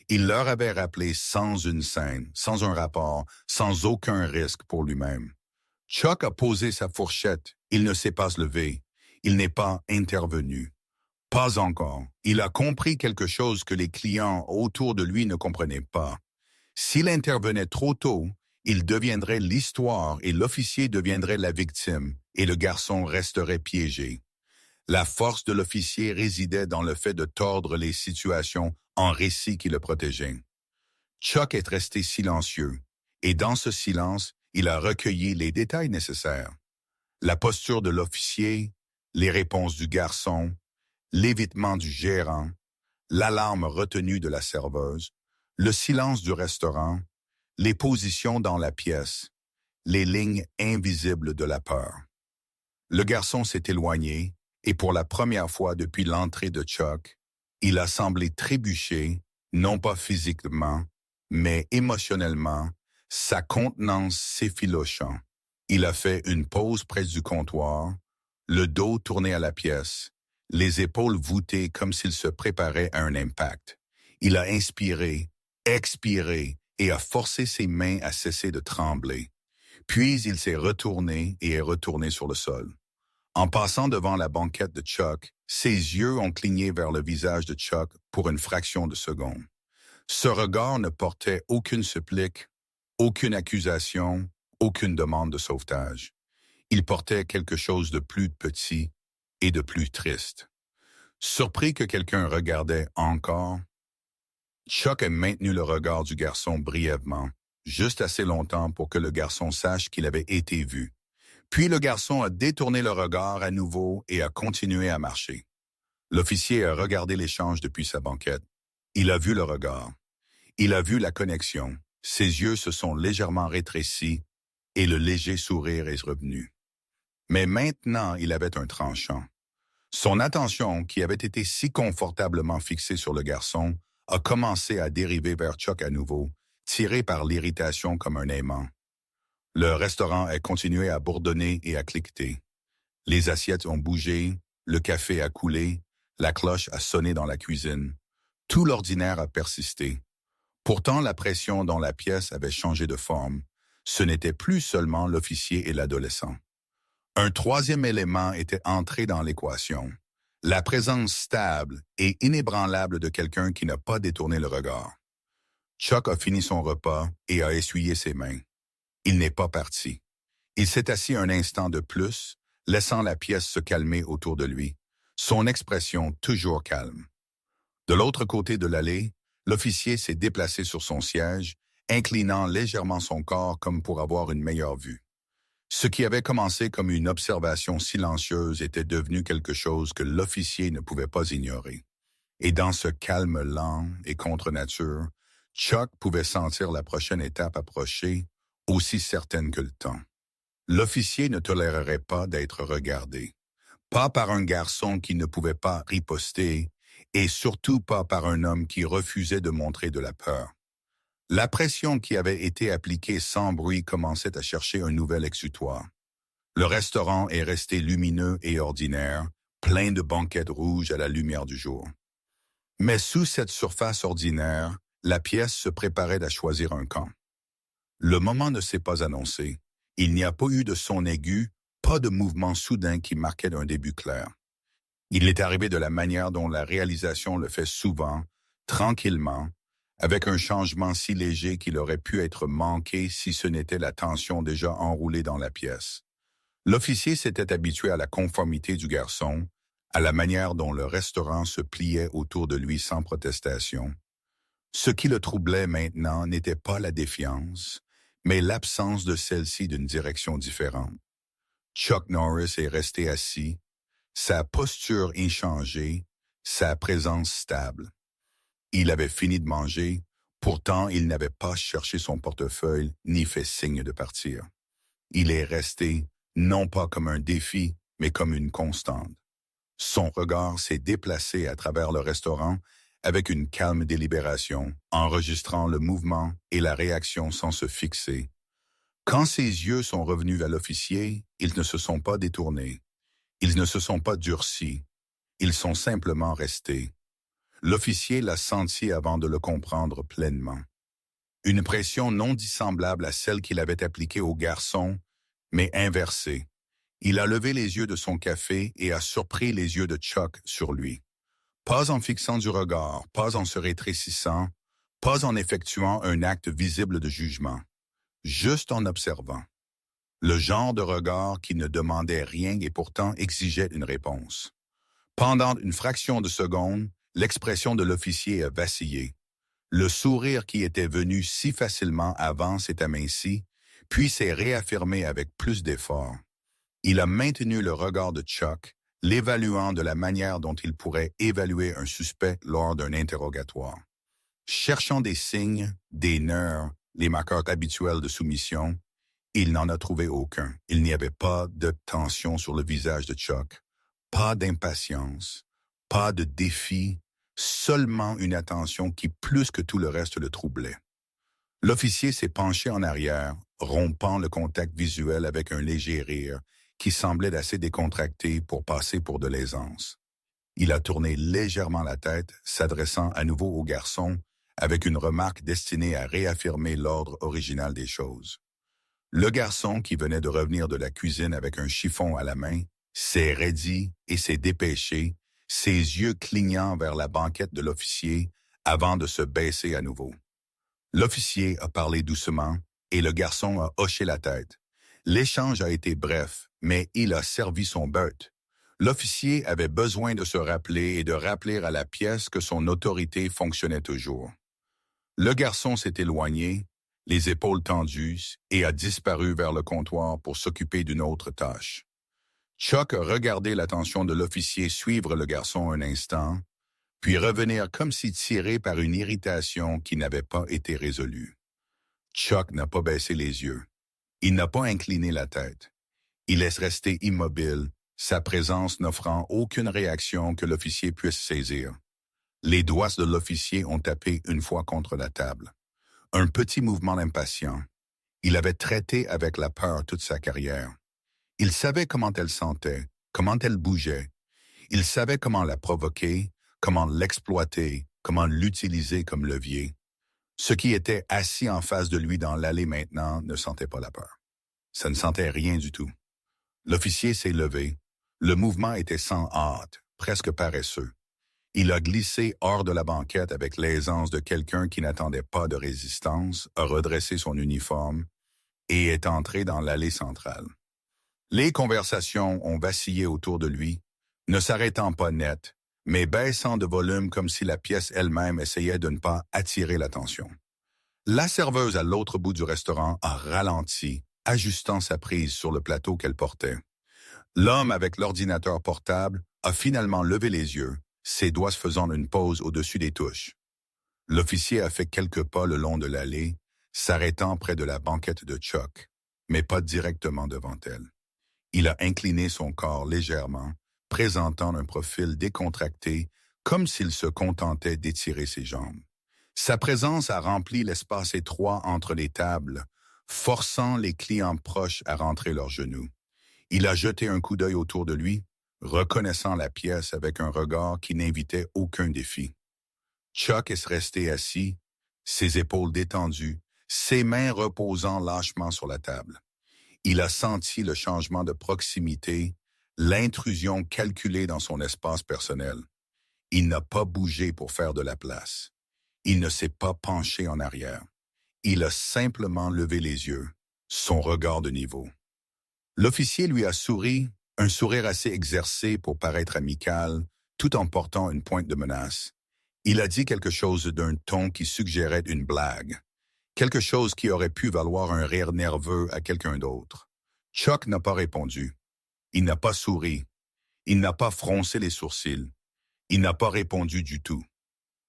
Speaker 1: Il leur avait rappelé sans une scène, sans un rapport, sans aucun risque pour lui-même. Chuck a posé sa fourchette. Il ne s'est pas levé. Il n'est pas intervenu. Pas encore. Il a compris quelque chose que les clients autour de lui ne comprenaient pas. S'il intervenait trop tôt, il deviendrait l'histoire et l'officier deviendrait la victime, et le garçon resterait piégé. La force de l'officier résidait dans le fait de tordre les situations en récits qui le protégeaient. Chuck est resté silencieux, et dans ce silence, il a recueilli les détails nécessaires. La posture de l'officier, les réponses du garçon, l'évitement du gérant, l'alarme retenue de la serveuse, le silence du restaurant, les positions dans la pièce, les lignes invisibles de la peur. Le garçon s'est éloigné, et pour la première fois depuis l'entrée de Chuck, il a semblé trébucher, non pas physiquement, mais émotionnellement, sa contenance s'effilochant. Il a fait une pause près du comptoir, le dos tourné à la pièce, les épaules voûtées comme s'il se préparait à un impact. Il a inspiré, expiré et a forcé ses mains à cesser de trembler. Puis il s'est retourné et est retourné sur le sol. En passant devant la banquette de Chuck, ses yeux ont cligné vers le visage de Chuck pour une fraction de seconde. Ce regard ne portait aucune supplique, aucune accusation, aucune demande de sauvetage. Il portait quelque chose de plus petit et de plus triste. Surpris que quelqu'un regardait encore, Chuck a maintenu le regard du garçon brièvement, juste assez longtemps pour que le garçon sache qu'il avait été vu. Puis le garçon a détourné le regard à nouveau et a continué à marcher. L'officier a regardé l'échange depuis sa banquette. Il a vu le regard. Il a vu la connexion. Ses yeux se sont légèrement rétrécis et le léger sourire est revenu. Mais maintenant, il avait un tranchant. Son attention, qui avait été si confortablement fixée sur le garçon, a commencé à dériver vers Chuck à nouveau, tiré par l'irritation comme un aimant. Le restaurant a continué à bourdonner et à cliqueter. Les assiettes ont bougé, le café a coulé, la cloche a sonné dans la cuisine. Tout l'ordinaire a persisté. Pourtant, la pression dans la pièce avait changé de forme. Ce n'était plus seulement l'officier et l'adolescent. Un troisième élément était entré dans l'équation. La présence stable et inébranlable de quelqu'un qui n'a pas détourné le regard. Chuck a fini son repas et a essuyé ses mains. Il n'est pas parti. Il s'est assis un instant de plus, laissant la pièce se calmer autour de lui, son expression toujours calme. De l'autre côté de l'allée, l'officier s'est déplacé sur son siège, inclinant légèrement son corps comme pour avoir une meilleure vue. Ce qui avait commencé comme une observation silencieuse était devenu quelque chose que l'officier ne pouvait pas ignorer. Et dans ce calme lent et contre nature, Chuck pouvait sentir la prochaine étape approcher, aussi certaine que le temps. L'officier ne tolérerait pas d'être regardé. Pas par un garçon qui ne pouvait pas riposter, et surtout pas par un homme qui refusait de montrer de la peur. La pression qui avait été appliquée sans bruit commençait à chercher un nouvel exutoire. Le restaurant est resté lumineux et ordinaire, plein de banquettes rouges à la lumière du jour. Mais sous cette surface ordinaire, La pièce se préparait à choisir un camp. Le moment ne s'est pas annoncé. Il n'y a pas eu de son aigu, pas de mouvement soudain qui marquait un début clair. Il est arrivé de la manière dont la réalisation le fait souvent, tranquillement, avec un changement si léger qu'il aurait pu être manqué si ce n'était la tension déjà enroulée dans la pièce. L'officier s'était habitué à la conformité du garçon, à la manière dont le restaurant se pliait autour de lui sans protestation. Ce qui le troublait maintenant n'était pas la défiance, mais l'absence de celle-ci d'une direction différente. Chuck Norris est resté assis, sa posture inchangée, sa présence stable. Il avait fini de manger, pourtant il n'avait pas cherché son portefeuille ni fait signe de partir. Il est resté, non pas comme un défi, mais comme une constante. Son regard s'est déplacé à travers le restaurant avec une calme délibération, enregistrant le mouvement et la réaction sans se fixer. Quand ses yeux sont revenus vers l'officier, ils ne se sont pas détournés. Ils ne se sont pas durcis. Ils sont simplement restés. L'officier l'a senti avant de le comprendre pleinement. Une pression non dissemblable à celle qu'il avait appliquée au garçon, mais inversée. Il a levé les yeux de son café et a surpris les yeux de Chuck sur lui. Pas en fixant du regard, pas en se rétrécissant, pas en effectuant un acte visible de jugement, juste en observant. Le genre de regard qui ne demandait rien et pourtant exigeait une réponse. Pendant une fraction de seconde, l'expression de l'officier a vacillé. Le sourire qui était venu si facilement avant s'est aminci, puis s'est réaffirmé avec plus d'effort. Il a maintenu le regard de Chuck, l'évaluant de la manière dont il pourrait évaluer un suspect lors d'un interrogatoire. Cherchant des signes, des nerfs, les marqueurs habituels de soumission, il n'en a trouvé aucun. Il n'y avait pas de tension sur le visage de Chuck, pas d'impatience, pas de défi, seulement une attention qui, plus que tout le reste, le troublait. L'officier s'est penché en arrière, rompant le contact visuel avec un léger rire qui semblait assez décontracté pour passer pour de l'aisance. Il a tourné légèrement la tête, s'adressant à nouveau au garçon, avec une remarque destinée à réaffirmer l'ordre original des choses. Le garçon, qui venait de revenir de la cuisine avec un chiffon à la main, s'est raidi et s'est dépêché, ses yeux clignant vers la banquette de l'officier avant de se baisser à nouveau. L'officier a parlé doucement et le garçon a hoché la tête. L'échange a été bref, mais il a servi son but. L'officier avait besoin de se rappeler et de rappeler à la pièce que son autorité fonctionnait toujours. Le garçon s'est éloigné, les épaules tendues, et a disparu vers le comptoir pour s'occuper d'une autre tâche. Chuck a regardé l'attention de l'officier suivre le garçon un instant, puis revenir comme si tiré par une irritation qui n'avait pas été résolue. Chuck n'a pas baissé les yeux. Il n'a pas incliné la tête. Il est resté immobile, sa présence n'offrant aucune réaction que l'officier puisse saisir. Les doigts de l'officier ont tapé une fois contre la table. Un petit mouvement impatient. Il avait traité avec la peur toute sa carrière. Il savait comment elle sentait, comment elle bougeait. Il savait comment la provoquer, comment l'exploiter, comment l'utiliser comme levier. Ce qui était assis en face de lui dans l'allée maintenant ne sentait pas la peur. Ça ne sentait rien du tout. L'officier s'est levé. Le mouvement était sans hâte, presque paresseux. Il a glissé hors de la banquette avec l'aisance de quelqu'un qui n'attendait pas de résistance, a redressé son uniforme et est entré dans l'allée centrale. Les conversations ont vacillé autour de lui, ne s'arrêtant pas net, mais baissant de volume comme si la pièce elle-même essayait de ne pas attirer l'attention. La serveuse à l'autre bout du restaurant a ralenti, ajustant sa prise sur le plateau qu'elle portait. L'homme avec l'ordinateur portable a finalement levé les yeux, ses doigts faisant une pause au-dessus des touches. L'officier a fait quelques pas le long de l'allée, s'arrêtant près de la banquette de Chuck, mais pas directement devant elle. Il a incliné son corps légèrement, présentant un profil décontracté, comme s'il se contentait d'étirer ses jambes. Sa présence a rempli l'espace étroit entre les tables, forçant les clients proches à rentrer leurs genoux. Il a jeté un coup d'œil autour de lui, reconnaissant la pièce avec un regard qui n'invitait aucun défi. Chuck est resté assis, ses épaules détendues, ses mains reposant lâchement sur la table. Il a senti le changement de proximité, l'intrusion calculée dans son espace personnel. Il n'a pas bougé pour faire de la place. Il ne s'est pas penché en arrière. Il a simplement levé les yeux, son regard de niveau. L'officier lui a souri, un sourire assez exercé pour paraître amical, tout en portant une pointe de menace. Il a dit quelque chose d'un ton qui suggérait une blague, quelque chose qui aurait pu valoir un rire nerveux à quelqu'un d'autre. Chuck n'a pas répondu. Il n'a pas souri. Il n'a pas froncé les sourcils. Il n'a pas répondu du tout.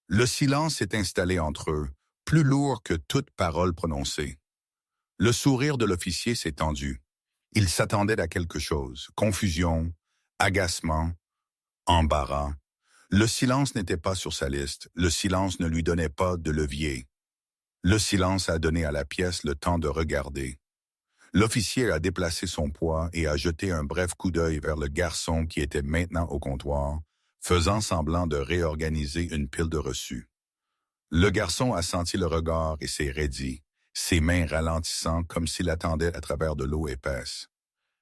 Speaker 1: Le silence s'est installé entre eux, plus lourd que toute parole prononcée. Le sourire de l'officier s'est tendu. Il s'attendait à quelque chose. Confusion, agacement, embarras. Le silence n'était pas sur sa liste. Le silence ne lui donnait pas de levier. Le silence a donné à la pièce le temps de regarder. L'officier a déplacé son poids et a jeté un bref coup d'œil vers le garçon qui était maintenant au comptoir, faisant semblant de réorganiser une pile de reçus. Le garçon a senti le regard et s'est raidi, ses mains ralentissant comme s'il attendait à travers de l'eau épaisse.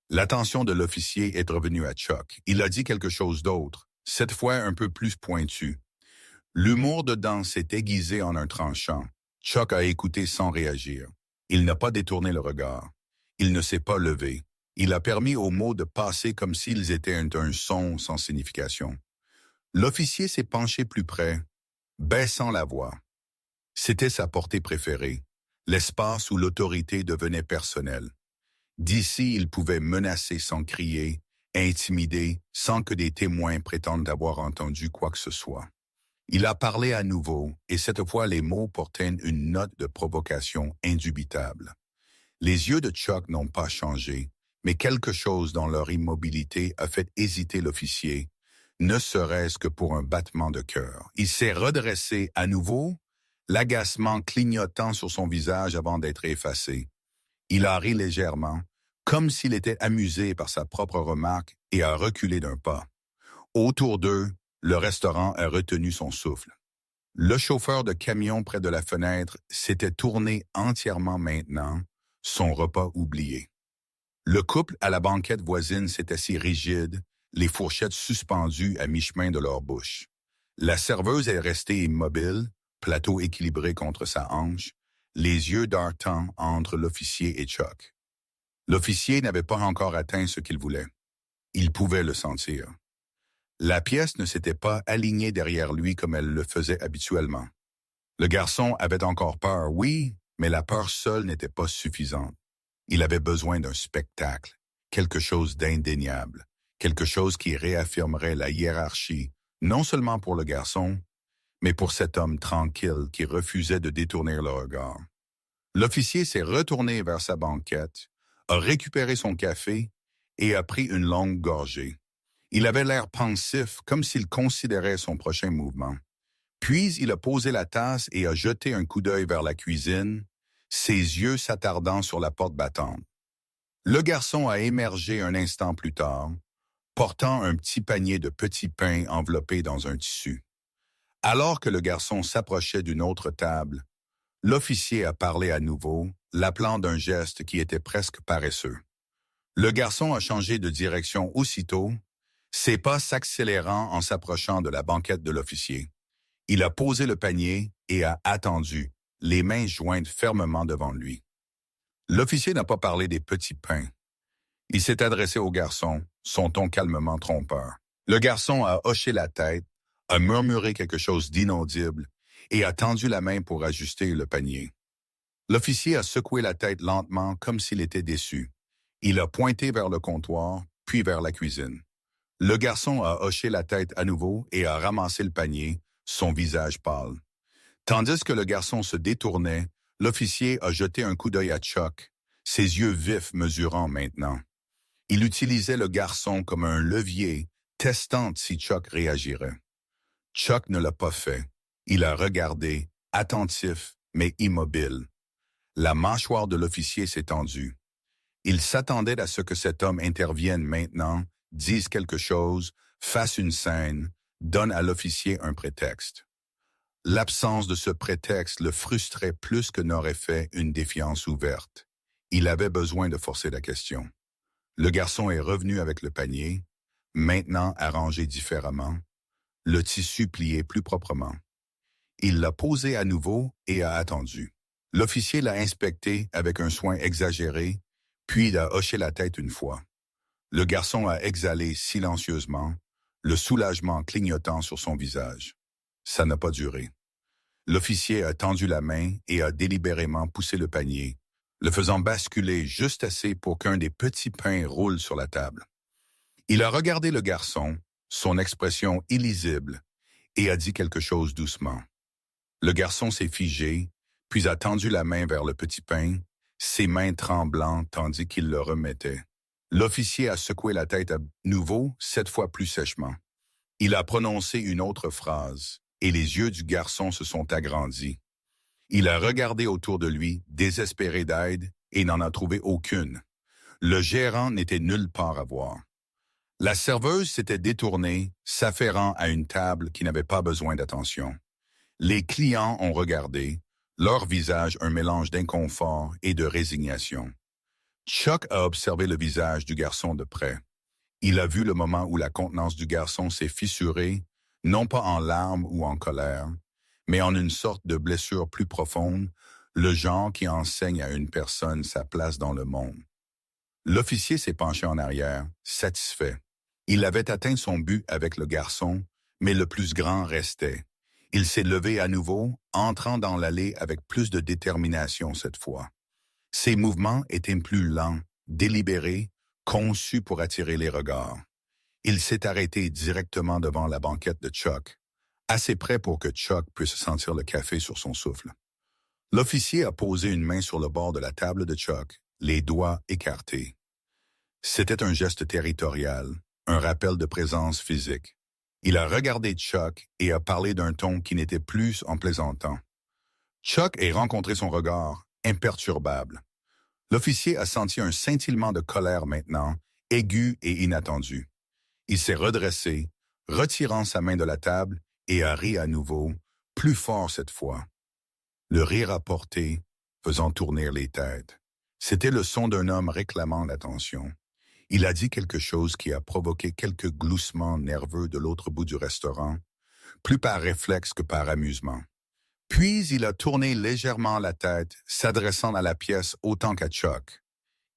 Speaker 1: L'attention de l'officier est revenue à Chuck. Il a dit quelque chose d'autre, cette fois un peu plus pointu. L'humour dedans s'est aiguisé en un tranchant. Chuck a écouté sans réagir. Il n'a pas détourné le regard. Il ne s'est pas levé. Il a permis aux mots de passer comme s'ils étaient un son sans signification. L'officier s'est penché plus près, baissant la voix. C'était sa portée préférée, l'espace où l'autorité devenait personnelle. D'ici, il pouvait menacer sans crier, intimider, sans que des témoins prétendent avoir entendu quoi que ce soit. Il a parlé à nouveau, et cette fois les mots portaient une note de provocation indubitable. Les yeux de Chuck n'ont pas changé, mais quelque chose dans leur immobilité a fait hésiter l'officier, ne serait-ce que pour un battement de cœur. Il s'est redressé à nouveau, l'agacement clignotant sur son visage avant d'être effacé. Il a ri légèrement, comme s'il était amusé par sa propre remarque, et a reculé d'un pas. Autour d'eux, le restaurant a retenu son souffle. Le chauffeur de camion près de la fenêtre s'était tourné entièrement maintenant, son repas oublié. Le couple à la banquette voisine s'est assis rigide, les fourchettes suspendues à mi-chemin de leur bouche. La serveuse est restée immobile, plateau équilibré contre sa hanche, les yeux dartants entre l'officier et Chuck. L'officier n'avait pas encore atteint ce qu'il voulait. Il pouvait le sentir. La pièce ne s'était pas alignée derrière lui comme elle le faisait habituellement. Le garçon avait encore peur, oui, mais la peur seule n'était pas suffisante. Il avait besoin d'un spectacle, quelque chose d'indéniable, quelque chose qui réaffirmerait la hiérarchie, non seulement pour le garçon, mais pour cet homme tranquille qui refusait de détourner le regard. L'officier s'est retourné vers sa banquette, a récupéré son café et a pris une longue gorgée. Il avait l'air pensif, comme s'il considérait son prochain mouvement. Puis il a posé la tasse et a jeté un coup d'œil vers la cuisine, ses yeux s'attardant sur la porte battante. Le garçon a émergé un instant plus tard, portant un petit panier de petits pains enveloppés dans un tissu. Alors que le garçon s'approchait d'une autre table, l'officier a parlé à nouveau, l'appelant d'un geste qui était presque paresseux. Le garçon a changé de direction aussitôt, ses pas s'accélérant en s'approchant de la banquette de l'officier. Il a posé le panier et a attendu, les mains jointes fermement devant lui. L'officier n'a pas parlé des petits pains. Il s'est adressé au garçon, son ton calmement trompeur. Le garçon a hoché la tête, a murmuré quelque chose d'inaudible et a tendu la main pour ajuster le panier. L'officier a secoué la tête lentement comme s'il était déçu. Il a pointé vers le comptoir, puis vers la cuisine. Le garçon a hoché la tête à nouveau et a ramassé le panier, son visage pâle. Tandis que le garçon se détournait, l'officier a jeté un coup d'œil à Chuck, ses yeux vifs mesurant maintenant. Il utilisait le garçon comme un levier, testant si Chuck réagirait. Chuck ne l'a pas fait. Il a regardé, attentif, mais immobile. La mâchoire de l'officier s'est tendue. Il s'attendait à ce que cet homme intervienne maintenant, dise quelque chose, fasse une scène, donne à l'officier un prétexte. L'absence de ce prétexte le frustrait plus que n'aurait fait une défiance ouverte. Il avait besoin de forcer la question. Le garçon est revenu avec le panier, maintenant arrangé différemment, le tissu plié plus proprement. Il l'a posé à nouveau et a attendu. L'officier l'a inspecté avec un soin exagéré, puis il a hoché la tête une fois. Le garçon a exhalé silencieusement, le soulagement clignotant sur son visage. Ça n'a pas duré. L'officier a tendu la main et a délibérément poussé le panier, le faisant basculer juste assez pour qu'un des petits pains roule sur la table. Il a regardé le garçon, son expression illisible, et a dit quelque chose doucement. Le garçon s'est figé, puis a tendu la main vers le petit pain, ses mains tremblantes tandis qu'il le remettait. L'officier a secoué la tête à nouveau, cette fois plus sèchement. Il a prononcé une autre phrase, et les yeux du garçon se sont agrandis. Il a regardé autour de lui, désespéré d'aide, et n'en a trouvé aucune. Le gérant n'était nulle part à voir. La serveuse s'était détournée, s'affairant à une table qui n'avait pas besoin d'attention. Les clients ont regardé, leur visage un mélange d'inconfort et de résignation. Chuck a observé le visage du garçon de près. Il a vu le moment où la contenance du garçon s'est fissurée, non pas en larmes ou en colère, mais en une sorte de blessure plus profonde, le genre qui enseigne à une personne sa place dans le monde. L'officier s'est penché en arrière, satisfait. Il avait atteint son but avec le garçon, mais le plus grand restait. Il s'est levé à nouveau, entrant dans l'allée avec plus de détermination cette fois. Ses mouvements étaient plus lents, délibérés, conçus pour attirer les regards. Il s'est arrêté directement devant la banquette de Chuck, assez près pour que Chuck puisse sentir le café sur son souffle. L'officier a posé une main sur le bord de la table de Chuck, les doigts écartés. C'était un geste territorial, un rappel de présence physique. Il a regardé Chuck et a parlé d'un ton qui n'était plus en plaisantant. Chuck a rencontré son regard, imperturbable. L'officier a senti un scintillement de colère maintenant, aigu et inattendu. Il s'est redressé, retirant sa main de la table, et a ri à nouveau, plus fort cette fois. Le rire a porté, faisant tourner les têtes. C'était le son d'un homme réclamant l'attention. Il a dit quelque chose qui a provoqué quelques gloussements nerveux de l'autre bout du restaurant, plus par réflexe que par amusement. Puis il a tourné légèrement la tête, s'adressant à la pièce autant qu'à Chuck.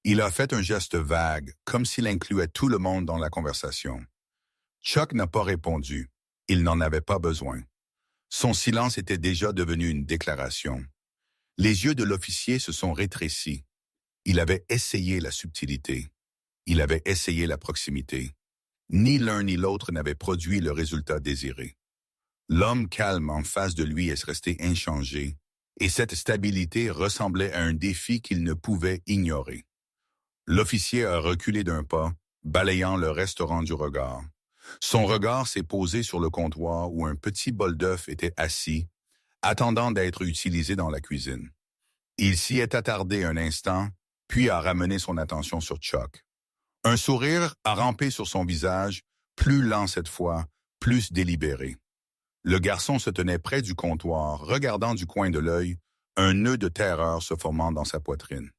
Speaker 1: Il a fait un geste vague, comme s'il incluait tout le monde dans la conversation. Chuck n'a pas répondu. Il n'en avait pas besoin. Son silence était déjà devenu une déclaration. Les yeux de l'officier se sont rétrécis. Il avait essayé la subtilité. Il avait essayé la proximité. Ni l'un ni l'autre n'avait produit le résultat désiré. L'homme calme en face de lui est resté inchangé, et cette stabilité ressemblait à un défi qu'il ne pouvait ignorer. L'officier a reculé d'un pas, balayant le restaurant du regard. Son regard s'est posé sur le comptoir où un petit bol d'œufs était assis, attendant d'être utilisé dans la cuisine. Il s'y est attardé un instant, puis a ramené son attention sur Chuck. Un sourire a rampé sur son visage, plus lent cette fois, plus délibéré. Le garçon se tenait près du comptoir, regardant du coin de l'œil, un nœud de terreur se formant dans sa poitrine.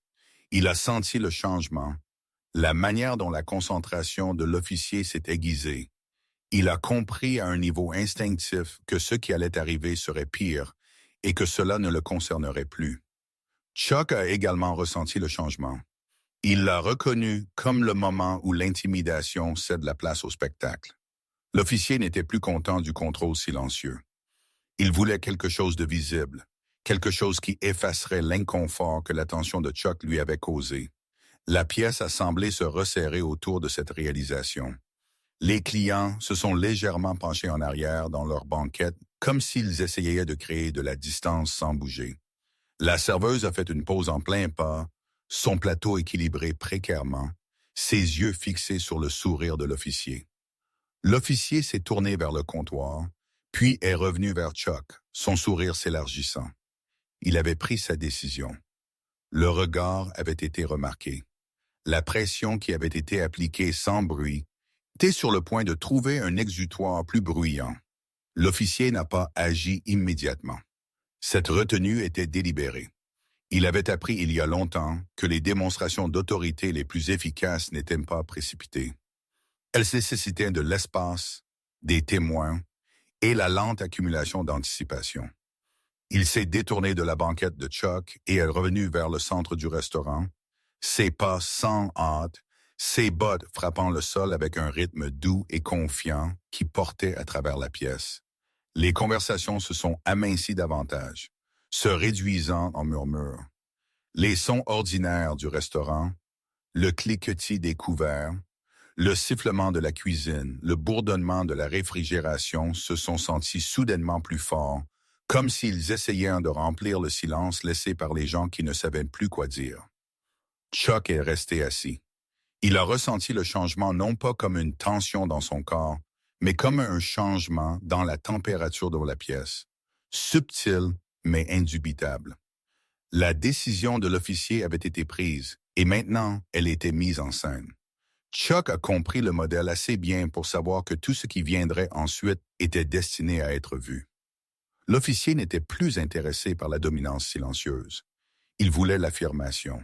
Speaker 1: Il a senti le changement, la manière dont la concentration de l'officier s'est aiguisée. Il a compris à un niveau instinctif que ce qui allait arriver serait pire et que cela ne le concernerait plus. Chuck a également ressenti le changement. Il l'a reconnu comme le moment où l'intimidation cède la place au spectacle. L'officier n'était plus content du contrôle silencieux. Il voulait quelque chose de visible, quelque chose qui effacerait l'inconfort que l'attention de Chuck lui avait causé. La pièce a semblé se resserrer autour de cette réalisation. Les clients se sont légèrement penchés en arrière dans leur banquette, comme s'ils essayaient de créer de la distance sans bouger. La serveuse a fait une pause en plein pas, son plateau équilibré précairement, ses yeux fixés sur le sourire de l'officier. L'officier s'est tourné vers le comptoir, puis est revenu vers Chuck, son sourire s'élargissant. Il avait pris sa décision. Le regard avait été remarqué. La pression qui avait été appliquée sans bruit était sur le point de trouver un exutoire plus bruyant. L'officier n'a pas agi immédiatement. Cette retenue était délibérée. Il avait appris il y a longtemps que les démonstrations d'autorité les plus efficaces n'étaient pas précipitées. Elles nécessitaient de l'espace, des témoins et la lente accumulation d'anticipation. Il s'est détourné de la banquette de Chuck et est revenu vers le centre du restaurant, ses pas sans hâte, ses bottes frappant le sol avec un rythme doux et confiant qui portait à travers la pièce. Les conversations se sont amincies davantage, se réduisant en murmures. Les sons ordinaires du restaurant, le cliquetis des couverts, le sifflement de la cuisine, le bourdonnement de la réfrigération se sont sentis soudainement plus forts, comme s'ils essayaient de remplir le silence laissé par les gens qui ne savaient plus quoi dire. Chuck est resté assis. Il a ressenti le changement non pas comme une tension dans son corps, mais comme un changement dans la température de la pièce, subtil mais indubitable. La décision de l'officier avait été prise, et maintenant elle était mise en scène. Chuck a compris le modèle assez bien pour savoir que tout ce qui viendrait ensuite était destiné à être vu. L'officier n'était plus intéressé par la dominance silencieuse. Il voulait l'affirmation.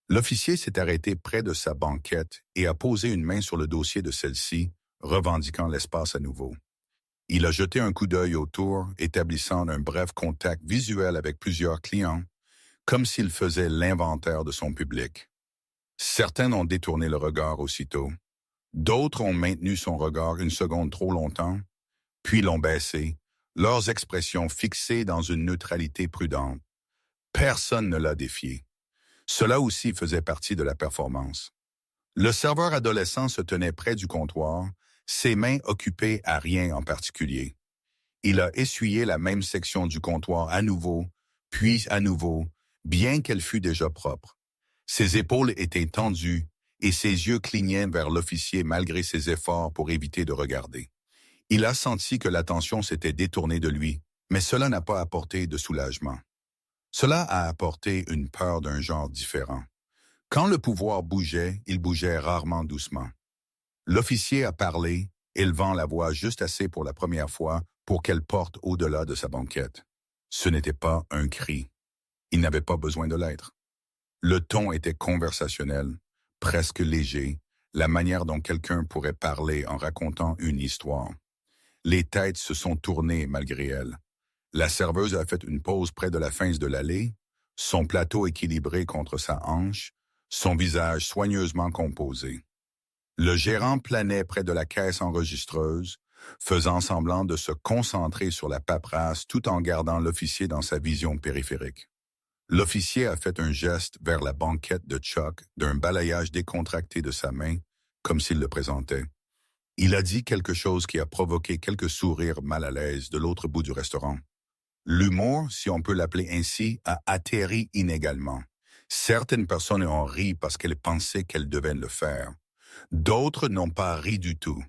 Speaker 1: L'officier s'est arrêté près de sa banquette et a posé une main sur le dossier de celle-ci, revendiquant l'espace à nouveau. Il a jeté un coup d'œil autour, établissant un bref contact visuel avec plusieurs clients, comme s'il faisait l'inventaire de son public. Certains ont détourné le regard aussitôt. D'autres ont maintenu son regard une seconde trop longtemps, puis l'ont baissé, leurs expressions fixées dans une neutralité prudente. Personne ne l'a défié. Cela aussi faisait partie de la performance. Le serveur adolescent se tenait près du comptoir, ses mains occupées à rien en particulier. Il a essuyé la même section du comptoir à nouveau, puis à nouveau, bien qu'elle fût déjà propre. Ses épaules étaient tendues et ses yeux clignaient vers l'officier malgré ses efforts pour éviter de regarder. Il a senti que l'attention s'était détournée de lui, mais cela n'a pas apporté de soulagement. Cela a apporté une peur d'un genre différent. Quand le pouvoir bougeait, il bougeait rarement doucement. L'officier a parlé, élevant la voix juste assez pour la première fois pour qu'elle porte au-delà de sa banquette. Ce n'était pas un cri. Il n'avait pas besoin de l'être. Le ton était conversationnel, presque léger, la manière dont quelqu'un pourrait parler en racontant une histoire. Les têtes se sont tournées malgré elle. La serveuse a fait une pause près de la fin de l'allée, son plateau équilibré contre sa hanche, son visage soigneusement composé. Le gérant planait près de la caisse enregistreuse, faisant semblant de se concentrer sur la paperasse tout en gardant l'officier dans sa vision périphérique. L'officier a fait un geste vers la banquette de Chuck d'un balayage décontracté de sa main, comme s'il le présentait. Il a dit quelque chose qui a provoqué quelques sourires mal à l'aise de l'autre bout du restaurant. L'humour, si on peut l'appeler ainsi, a atterri inégalement. Certaines personnes ont ri parce qu'elles pensaient qu'elles devaient le faire. D'autres n'ont pas ri du tout.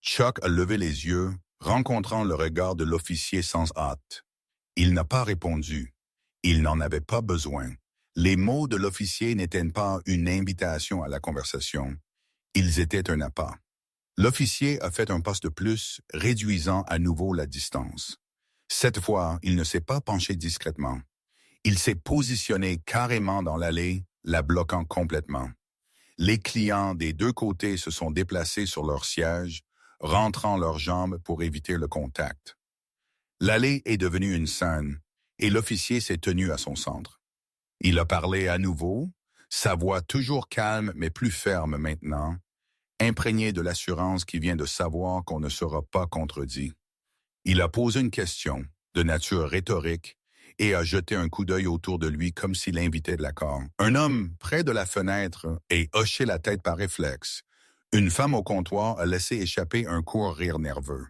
Speaker 1: Chuck a levé les yeux, rencontrant le regard de l'officier sans hâte. Il n'a pas répondu. Il n'en avait pas besoin. Les mots de l'officier n'étaient pas une invitation à la conversation. Ils étaient un appât. L'officier a fait un pas de plus, réduisant à nouveau la distance. Cette fois, il ne s'est pas penché discrètement. Il s'est positionné carrément dans l'allée, la bloquant complètement. Les clients des deux côtés se sont déplacés sur leurs sièges, rentrant leurs jambes pour éviter le contact. L'allée est devenue une scène, et l'officier s'est tenu à son centre. Il a parlé à nouveau, sa voix toujours calme mais plus ferme maintenant, imprégné de l'assurance qui vient de savoir qu'on ne sera pas contredit. Il a posé une question, de nature rhétorique, et a jeté un coup d'œil autour de lui comme s'il invitait de l'accord. Un homme près de la fenêtre et hoché la tête par réflexe. Une femme au comptoir a laissé échapper un court rire nerveux.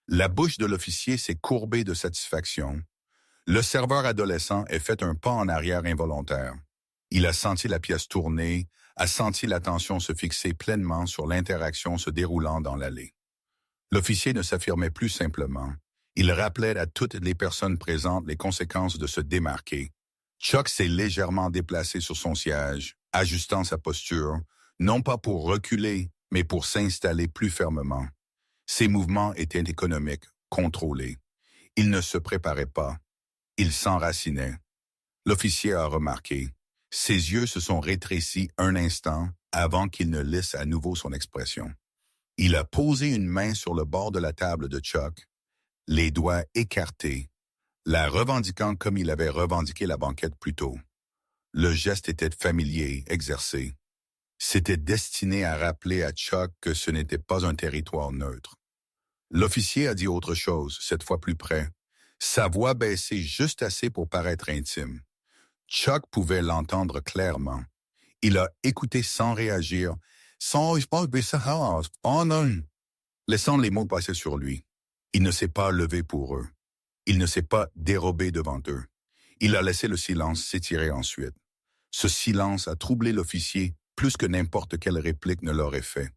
Speaker 1: La bouche de l'officier s'est courbée de satisfaction. Le serveur adolescent a fait un pas en arrière involontaire. Il a senti la pièce tourner, a senti l'attention se fixer pleinement sur l'interaction se déroulant dans l'allée. L'officier ne s'affirmait plus simplement. Il rappelait à toutes les personnes présentes les conséquences de se démarquer. Chuck s'est légèrement déplacé sur son siège, ajustant sa posture, non pas pour reculer, mais pour s'installer plus fermement. Ses mouvements étaient économiques, contrôler. Il ne se préparait pas. Il s'enracinait. L'officier a remarqué. Ses yeux se sont rétrécis un instant avant qu'il ne lisse à nouveau son expression. Il a posé une main sur le bord de la table de Chuck, les doigts écartés, la revendiquant comme il avait revendiqué la banquette plus tôt. Le geste était familier, exercé. C'était destiné à rappeler à Chuck que ce n'était pas un territoire neutre. L'officier a dit autre chose, cette fois plus près. Sa voix baissait juste assez pour paraître intime. Chuck pouvait l'entendre clairement. Il a écouté sans réagir, laissant les mots passer sur lui. Il ne s'est pas levé pour eux. Il ne s'est pas dérobé devant eux. Il a laissé le silence s'étirer ensuite. Ce silence a troublé l'officier plus que n'importe quelle réplique ne l'aurait fait.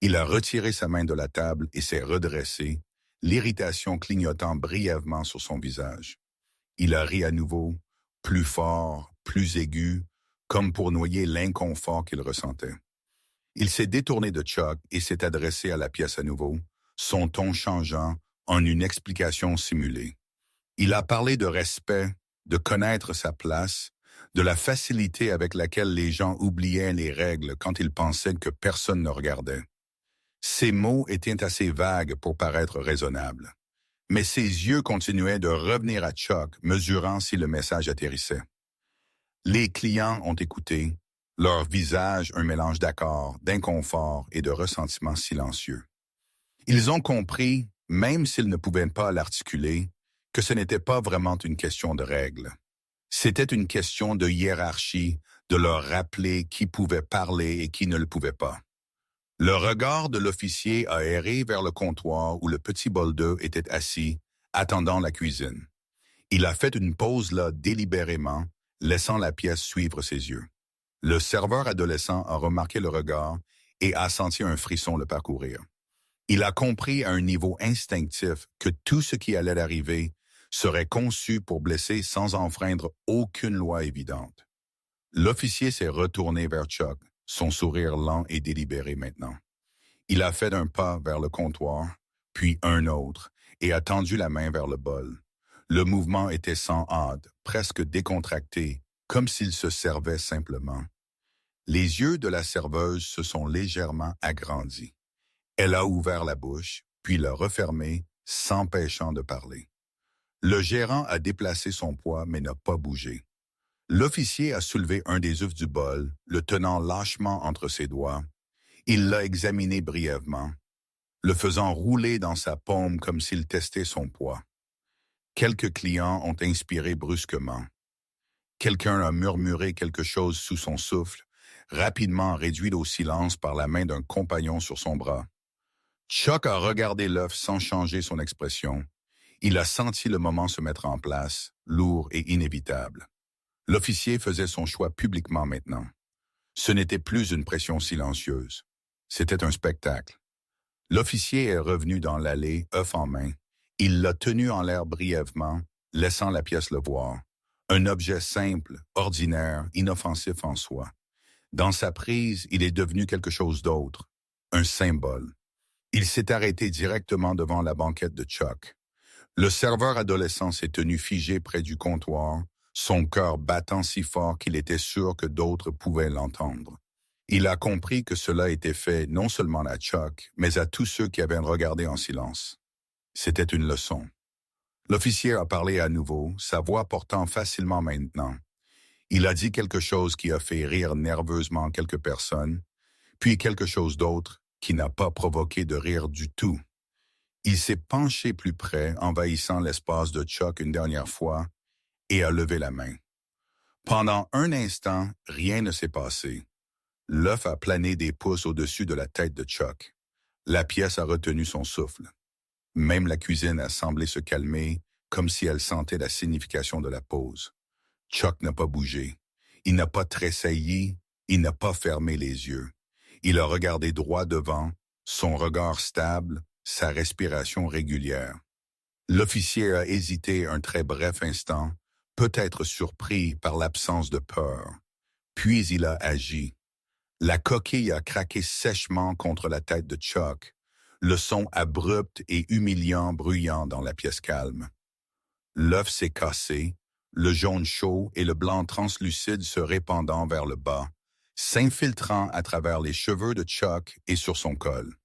Speaker 1: Il a retiré sa main de la table et s'est redressé, l'irritation clignotant brièvement sur son visage. Il a ri à nouveau, plus fort, plus aigu, comme pour noyer l'inconfort qu'il ressentait. Il s'est détourné de Chuck et s'est adressé à la pièce à nouveau, son ton changeant en une explication simulée. Il a parlé de respect, de connaître sa place, de la facilité avec laquelle les gens oubliaient les règles quand ils pensaient que personne ne regardait. Ces mots étaient assez vagues pour paraître raisonnables. Mais ses yeux continuaient de revenir à Chuck, mesurant si le message atterrissait. Les clients ont écouté, leur visage un mélange d'accord, d'inconfort et de ressentiment silencieux. Ils ont compris, même s'ils ne pouvaient pas l'articuler, que ce n'était pas vraiment une question de règles. C'était une question de hiérarchie, de leur rappeler qui pouvait parler et qui ne le pouvait pas. Le regard de l'officier a erré vers le comptoir où le petit bol d'œuf était assis, attendant la cuisine. Il a fait une pause là délibérément, laissant la pièce suivre ses yeux. Le serveur adolescent a remarqué le regard et a senti un frisson le parcourir. Il a compris à un niveau instinctif que tout ce qui allait arriver serait conçu pour blesser sans enfreindre aucune loi évidente. L'officier s'est retourné vers Chuck, son sourire lent et délibéré maintenant. Il a fait un pas vers le comptoir, puis un autre, et a tendu la main vers le bol. Le mouvement était sans hâte, presque décontracté, comme s'il se servait simplement. Les yeux de la serveuse se sont légèrement agrandis. Elle a ouvert la bouche, puis l'a refermée, s'empêchant de parler. Le gérant a déplacé son poids, mais n'a pas bougé. L'officier a soulevé un des œufs du bol, le tenant lâchement entre ses doigts. Il l'a examiné brièvement, le faisant rouler dans sa paume comme s'il testait son poids. Quelques clients ont inspiré brusquement. Quelqu'un a murmuré quelque chose sous son souffle, rapidement réduit au silence par la main d'un compagnon sur son bras. Chuck a regardé l'œuf sans changer son expression. Il a senti le moment se mettre en place, lourd et inévitable. L'officier faisait son choix publiquement maintenant. Ce n'était plus une pression silencieuse. C'était un spectacle. L'officier est revenu dans l'allée, œuf en main. Il l'a tenu en l'air brièvement, laissant la pièce le voir. Un objet simple, ordinaire, inoffensif en soi. Dans sa prise, il est devenu quelque chose d'autre, un symbole. Il s'est arrêté directement devant la banquette de Chuck. Le serveur adolescent s'est tenu figé près du comptoir, son cœur battant si fort qu'il était sûr que d'autres pouvaient l'entendre. Il a compris que cela était fait non seulement à Chuck, mais à tous ceux qui avaient regardé en silence. C'était une leçon. L'officier a parlé à nouveau, sa voix portant facilement maintenant. Il a dit quelque chose qui a fait rire nerveusement quelques personnes, puis quelque chose d'autre qui n'a pas provoqué de rire du tout. Il s'est penché plus près, envahissant l'espace de Chuck une dernière fois, et a levé la main. Pendant un instant, rien ne s'est passé. L'œuf a plané des pouces au-dessus de la tête de Chuck. La pièce a retenu son souffle. Même la cuisine a semblé se calmer, comme si elle sentait la signification de la pause. Chuck n'a pas bougé. Il n'a pas tressailli, il n'a pas fermé les yeux. Il a regardé droit devant, son regard stable, sa respiration régulière. L'officier a hésité un très bref instant, peut-être surpris par l'absence de peur. Puis il a agi. La coquille a craqué sèchement contre la tête de Chuck. le son abrupt et humiliant bruyant dans la pièce calme. L'œuf s'est cassé, le jaune chaud et le blanc translucide se répandant vers le bas, s'infiltrant à travers les cheveux de Chuck et sur son col.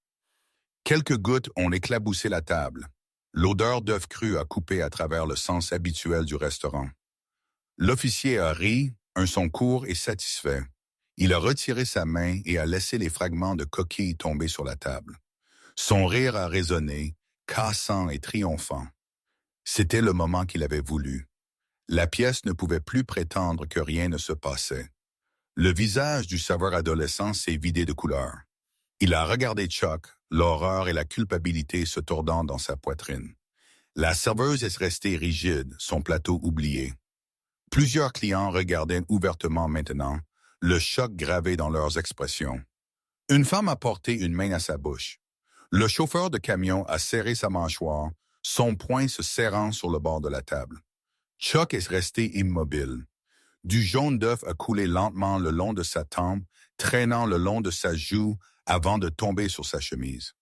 Speaker 1: Quelques gouttes ont éclaboussé la table. L'odeur d'œuf cru a coupé à travers le sens habituel du restaurant. L'officier a ri, un son court et satisfait. Il a retiré sa main et a laissé les fragments de coquille tomber sur la table. Son rire a résonné, cassant et triomphant. C'était le moment qu'il avait voulu. La pièce ne pouvait plus prétendre que rien ne se passait. Le visage du serveur adolescent s'est vidé de couleur. Il a regardé Chuck, l'horreur et la culpabilité se tordant dans sa poitrine. La serveuse est restée rigide, son plateau oublié. Plusieurs clients regardaient ouvertement maintenant, le choc gravé dans leurs expressions. Une femme a porté une main à sa bouche. Le chauffeur de camion a serré sa mâchoire, son poing se serrant sur le bord de la table. Chuck est resté immobile. Du jaune d'œuf a coulé lentement le long de sa tempe, traînant le long de sa joue avant de tomber sur sa chemise.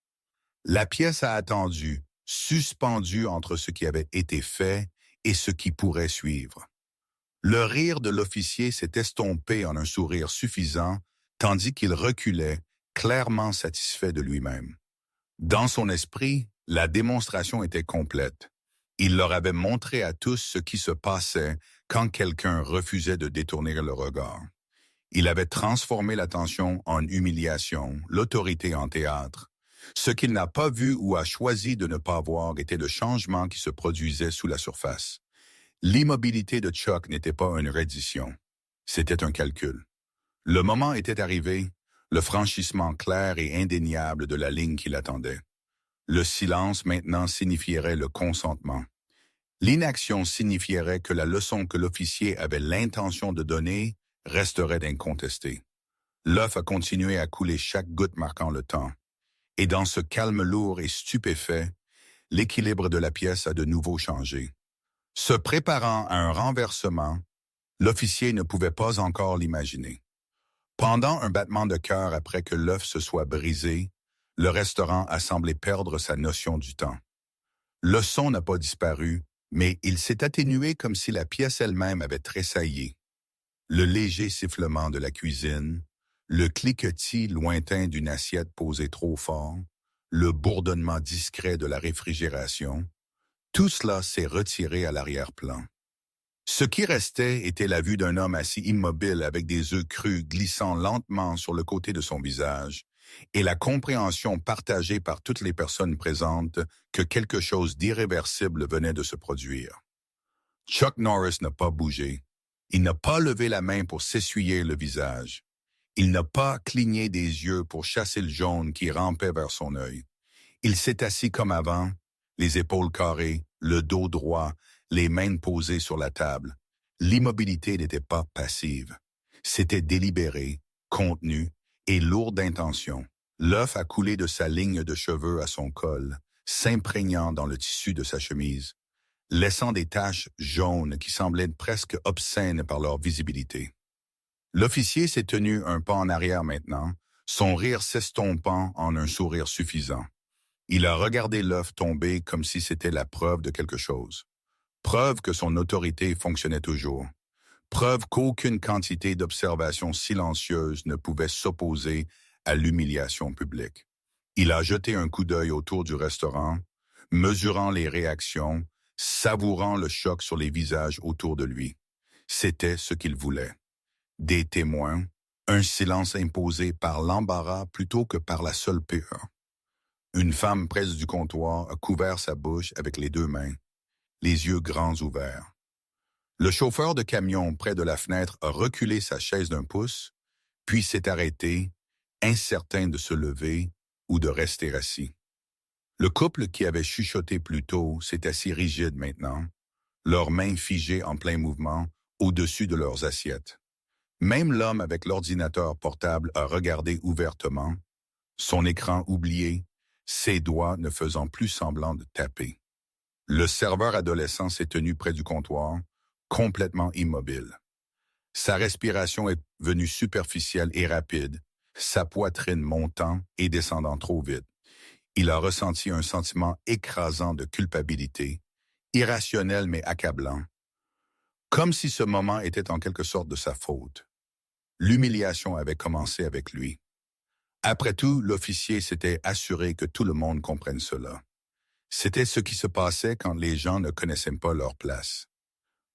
Speaker 1: La pièce a attendu, suspendue entre ce qui avait été fait et ce qui pourrait suivre. Le rire de l'officier s'est estompé en un sourire suffisant, tandis qu'il reculait, clairement satisfait de lui-même. Dans son esprit, la démonstration était complète. Il leur avait montré à tous ce qui se passait quand quelqu'un refusait de détourner le regard. Il avait transformé l'attention en humiliation, l'autorité en théâtre. Ce qu'il n'a pas vu ou a choisi de ne pas voir était le changement qui se produisait sous la surface. L'immobilité de Chuck n'était pas une reddition. C'était un calcul. Le moment était arrivé, le franchissement clair et indéniable de la ligne qui l'attendait. Le silence maintenant signifierait le consentement. L'inaction signifierait que la leçon que l'officier avait l'intention de donner resterait incontestée. L'œuf a continué à couler chaque goutte marquant le temps. Et dans ce calme lourd et stupéfait, l'équilibre de la pièce a de nouveau changé. Se préparant à un renversement, l'officier ne pouvait pas encore l'imaginer. Pendant un battement de cœur après que l'œuf se soit brisé, le restaurant a semblé perdre sa notion du temps. Le son n'a pas disparu, mais il s'est atténué comme si la pièce elle-même avait tressailli. Le léger sifflement de la cuisine, le cliquetis lointain d'une assiette posée trop fort, le bourdonnement discret de la réfrigération, tout cela s'est retiré à l'arrière-plan. Ce qui restait était la vue d'un homme assis immobile avec des œufs crus glissant lentement sur le côté de son visage et la compréhension partagée par toutes les personnes présentes que quelque chose d'irréversible venait de se produire. Chuck Norris n'a pas bougé. Il n'a pas levé la main pour s'essuyer le visage. Il n'a pas cligné des yeux pour chasser le jaune qui rampait vers son œil. Il s'est assis comme avant, les épaules carrées, le dos droit, les mains posées sur la table. L'immobilité n'était pas passive. C'était délibéré, contenu et lourd d'intention. L'œuf a coulé de sa ligne de cheveux à son col, s'imprégnant dans le tissu de sa chemise, laissant des taches jaunes qui semblaient presque obscènes par leur visibilité. L'officier s'est tenu un pas en arrière maintenant, son rire s'estompant en un sourire suffisant. Il a regardé l'œuf tomber comme si c'était la preuve de quelque chose. Preuve que son autorité fonctionnait toujours. Preuve qu'aucune quantité d'observation silencieuse ne pouvait s'opposer à l'humiliation publique. Il a jeté un coup d'œil autour du restaurant, mesurant les réactions, savourant le choc sur les visages autour de lui. C'était ce qu'il voulait. Des témoins, un silence imposé par l'embarras plutôt que par la seule peur. Une femme près du comptoir a couvert sa bouche avec les deux mains, les yeux grands ouverts. Le chauffeur de camion près de la fenêtre a reculé sa chaise d'un pouce, puis s'est arrêté, incertain de se lever ou de rester assis. Le couple qui avait chuchoté plus tôt s'est assis rigide maintenant, leurs mains figées en plein mouvement au-dessus de leurs assiettes. Même l'homme avec l'ordinateur portable a regardé ouvertement, son écran oublié, ses doigts ne faisant plus semblant de taper. Le serveur adolescent s'est tenu près du comptoir, complètement immobile. Sa respiration est venue superficielle et rapide, sa poitrine montant et descendant trop vite. Il a ressenti un sentiment écrasant de culpabilité, irrationnel mais accablant, comme si ce moment était en quelque sorte de sa faute. L'humiliation avait commencé avec lui. Après tout, l'officier s'était assuré que tout le monde comprenne cela. C'était ce qui se passait quand les gens ne connaissaient pas leur place.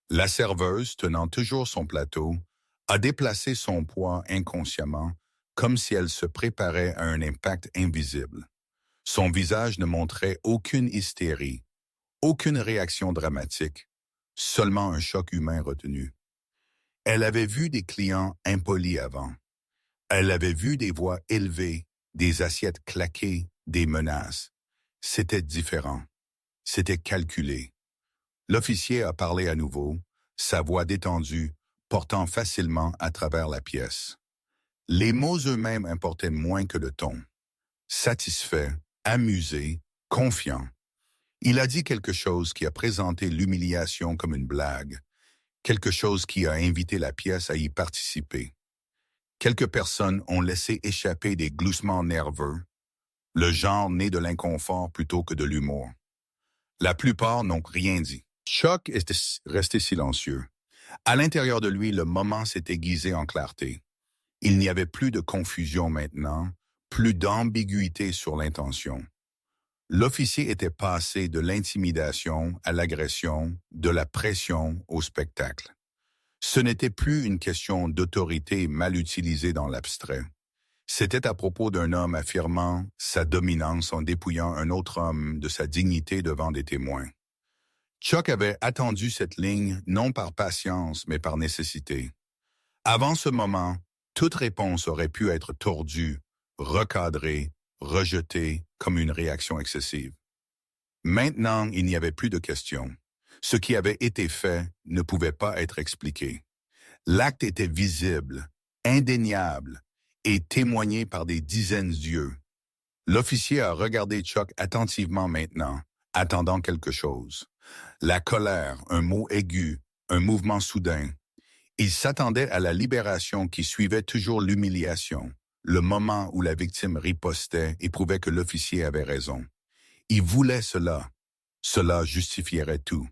Speaker 1: La serveuse, tenant toujours son plateau, a déplacé son poids inconsciemment, comme si elle se préparait à un impact invisible. Son visage ne montrait aucune hystérie, aucune réaction dramatique, seulement un choc humain retenu. Elle avait vu des clients impolis avant. Elle avait vu des voix élevées, des assiettes claquées, des menaces. C'était différent. C'était calculé. L'officier a parlé à nouveau, sa voix détendue, portant facilement à travers la pièce. Les mots eux-mêmes importaient moins que le ton. Satisfait, amusé, confiant. Il a dit quelque chose qui a présenté l'humiliation comme une blague, quelque chose qui a invité la pièce à y participer. Quelques personnes ont laissé échapper des gloussements nerveux, le genre né de l'inconfort plutôt que de l'humour. La plupart n'ont rien dit. Chuck était resté silencieux. À l'intérieur de lui, le moment s'est aiguisé en clarté. Il n'y avait plus de confusion maintenant, plus d'ambiguïté sur l'intention. L'officier était passé de l'intimidation à l'agression, de la pression au spectacle. Ce n'était plus une question d'autorité mal utilisée dans l'abstrait. C'était à propos d'un homme affirmant sa dominance en dépouillant un autre homme de sa dignité devant des témoins. Chuck avait attendu cette ligne non par patience, mais par nécessité. Avant ce moment, toute réponse aurait pu être tordue, recadrée, rejetée comme une réaction excessive. Maintenant, il n'y avait plus de questions. Ce qui avait été fait ne pouvait pas être expliqué. L'acte était visible, indéniable et témoigné par des dizaines d'yeux. L'officier a regardé Chuck attentivement maintenant, attendant quelque chose. La colère, un mot aigu, un mouvement soudain. Il s'attendait à la libération qui suivait toujours l'humiliation, le moment où la victime ripostait et prouvait que l'officier avait raison. Il voulait cela. Cela justifierait tout.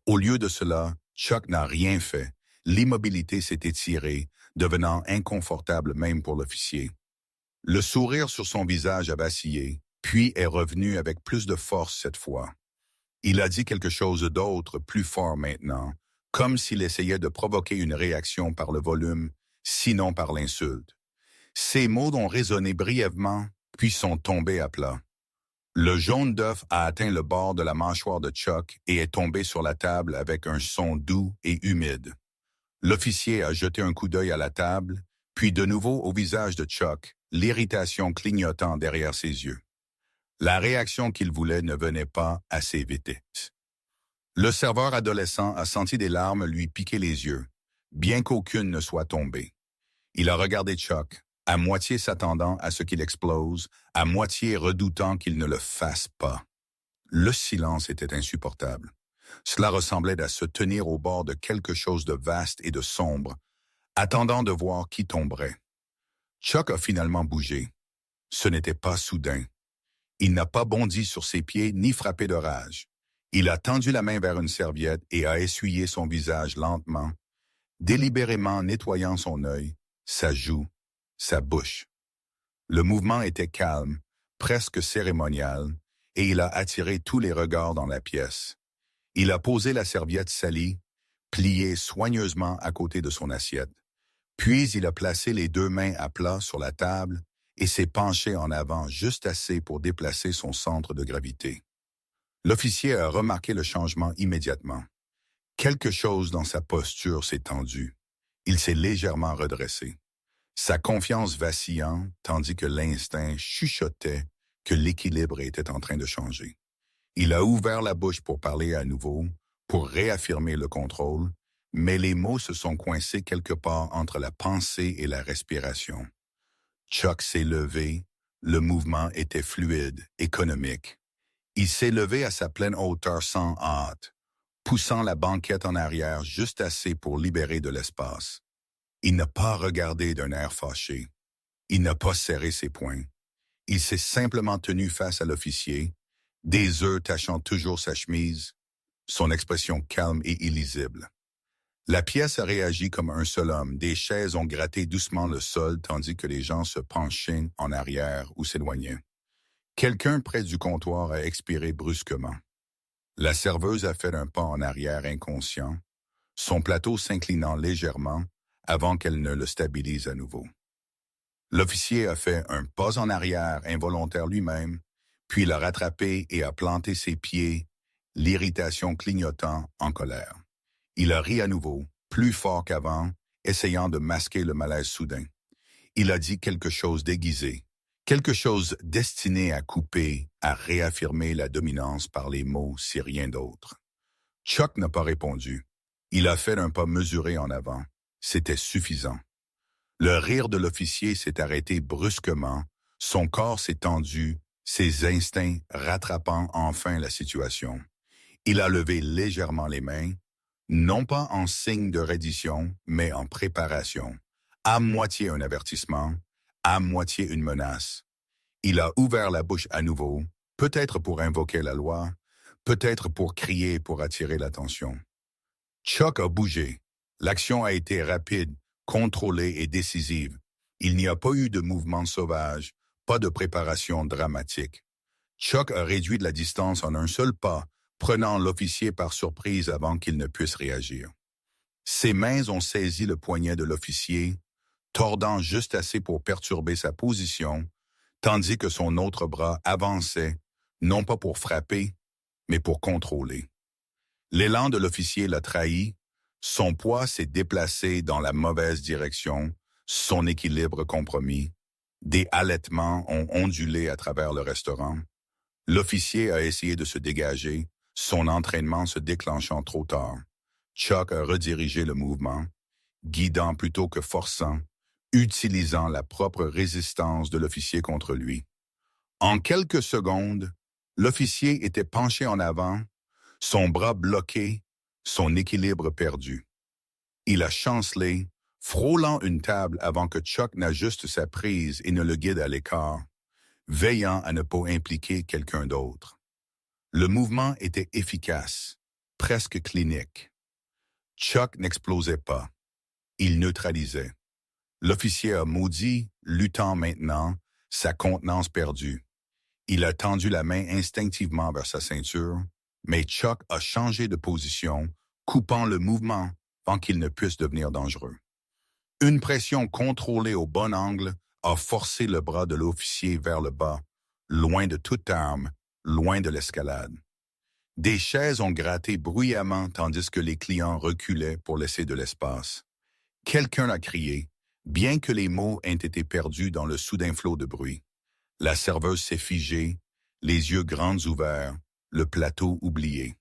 Speaker 1: Au lieu de cela, Chuck n'a rien fait. L'immobilité s'est étirée, devenant inconfortable même pour l'officier. Le sourire sur son visage a vacillé, puis est revenu avec plus de force cette fois. Il a dit quelque chose d'autre, plus fort maintenant, comme s'il essayait de provoquer une réaction par le volume, sinon par l'insulte. Ces mots ont résonné brièvement, puis sont tombés à plat. Le jaune d'œuf a atteint le bord de la mâchoire de Chuck et est tombé sur la table avec un son doux et humide. L'officier a jeté un coup d'œil à la table, puis de nouveau au visage de Chuck, l'irritation clignotant derrière ses yeux. La réaction qu'il voulait ne venait pas assez vite. Le serveur adolescent a senti des larmes lui piquer les yeux, bien qu'aucune ne soit tombée. Il a regardé Chuck, à moitié s'attendant à ce qu'il explose, à moitié redoutant qu'il ne le fasse pas. Le silence était insupportable. Cela ressemblait à se tenir au bord de quelque chose de vaste et de sombre, attendant de voir qui tomberait. Chuck a finalement bougé. Ce n'était pas soudain. Il n'a pas bondi sur ses pieds ni frappé de rage. Il a tendu la main vers une serviette et a essuyé son visage lentement, délibérément nettoyant son œil, sa joue, sa bouche. Le mouvement était calme, presque cérémonial, et il a attiré tous les regards dans la pièce. Il a posé la serviette salie, pliée soigneusement à côté de son assiette. Puis il a placé les deux mains à plat sur la table et s'est penché en avant juste assez pour déplacer son centre de gravité. L'officier a remarqué le changement immédiatement. Quelque chose dans sa posture s'est tendu. Il s'est légèrement redressé. Sa confiance vacillant, tandis que l'instinct chuchotait que l'équilibre était en train de changer. Il a ouvert la bouche pour parler à nouveau, pour réaffirmer le contrôle, mais les mots se sont coincés quelque part entre la pensée et la respiration. Chuck s'est levé, le mouvement était fluide, économique. Il s'est levé à sa pleine hauteur sans hâte, poussant la banquette en arrière juste assez pour libérer de l'espace. Il n'a pas regardé d'un air fâché. Il n'a pas serré ses poings. Il s'est simplement tenu face à l'officier, des œufs tachant toujours sa chemise, son expression calme et illisible. La pièce a réagi comme un seul homme. Des chaises ont gratté doucement le sol tandis que les gens se penchaient en arrière ou s'éloignaient. Quelqu'un près du comptoir a expiré brusquement. La serveuse a fait un pas en arrière inconscient, son plateau s'inclinant légèrement avant qu'elle ne le stabilise à nouveau. L'officier a fait un pas en arrière involontaire lui-même, puis l'a rattrapé et a planté ses pieds, l'irritation clignotant en colère. Il a ri à nouveau, plus fort qu'avant, essayant de masquer le malaise soudain. Il a dit quelque chose d'aiguisé, quelque chose destiné à couper, à réaffirmer la dominance par les mots si rien d'autre. Chuck n'a pas répondu. Il a fait un pas mesuré en avant. C'était suffisant. Le rire de l'officier s'est arrêté brusquement, son corps s'est tendu, ses instincts rattrapant enfin la situation. Il a levé légèrement les mains, non pas en signe de reddition, mais en préparation. À moitié un avertissement, à moitié une menace. Il a ouvert la bouche à nouveau, peut-être pour invoquer la loi, peut-être pour crier pour attirer l'attention. Chuck a bougé. L'action a été rapide, contrôlée et décisive. Il n'y a pas eu de mouvement sauvage, pas de préparation dramatique. Chuck a réduit de la distance en un seul pas, prenant l'officier par surprise avant qu'il ne puisse réagir. Ses mains ont saisi le poignet de l'officier, tordant juste assez pour perturber sa position, tandis que son autre bras avançait, non pas pour frapper, mais pour contrôler. L'élan de l'officier l'a trahi, son poids s'est déplacé dans la mauvaise direction, son équilibre compromis. Des halètements ont ondulé à travers le restaurant. L'officier a essayé de se dégager, son entraînement se déclenchant trop tard. Chuck a redirigé le mouvement, guidant plutôt que forçant, utilisant la propre résistance de l'officier contre lui. En quelques secondes, l'officier était penché en avant, son bras bloqué, son équilibre perdu. Il a chancelé, frôlant une table avant que Chuck n'ajuste sa prise et ne le guide à l'écart, veillant à ne pas impliquer quelqu'un d'autre. Le mouvement était efficace, presque clinique. Chuck n'explosait pas. Il neutralisait. L'officier a maudit, luttant maintenant, sa contenance perdue. Il a tendu la main instinctivement vers sa ceinture, mais Chuck a changé de position, coupant le mouvement avant qu'il ne puisse devenir dangereux. Une pression contrôlée au bon angle a forcé le bras de l'officier vers le bas, loin de toute arme, loin de l'escalade. Des chaises ont gratté bruyamment tandis que les clients reculaient pour laisser de l'espace. Quelqu'un a crié, bien que les mots aient été perdus dans le soudain flot de bruit. La serveuse s'est figée, les yeux grands ouverts, le plateau oublié.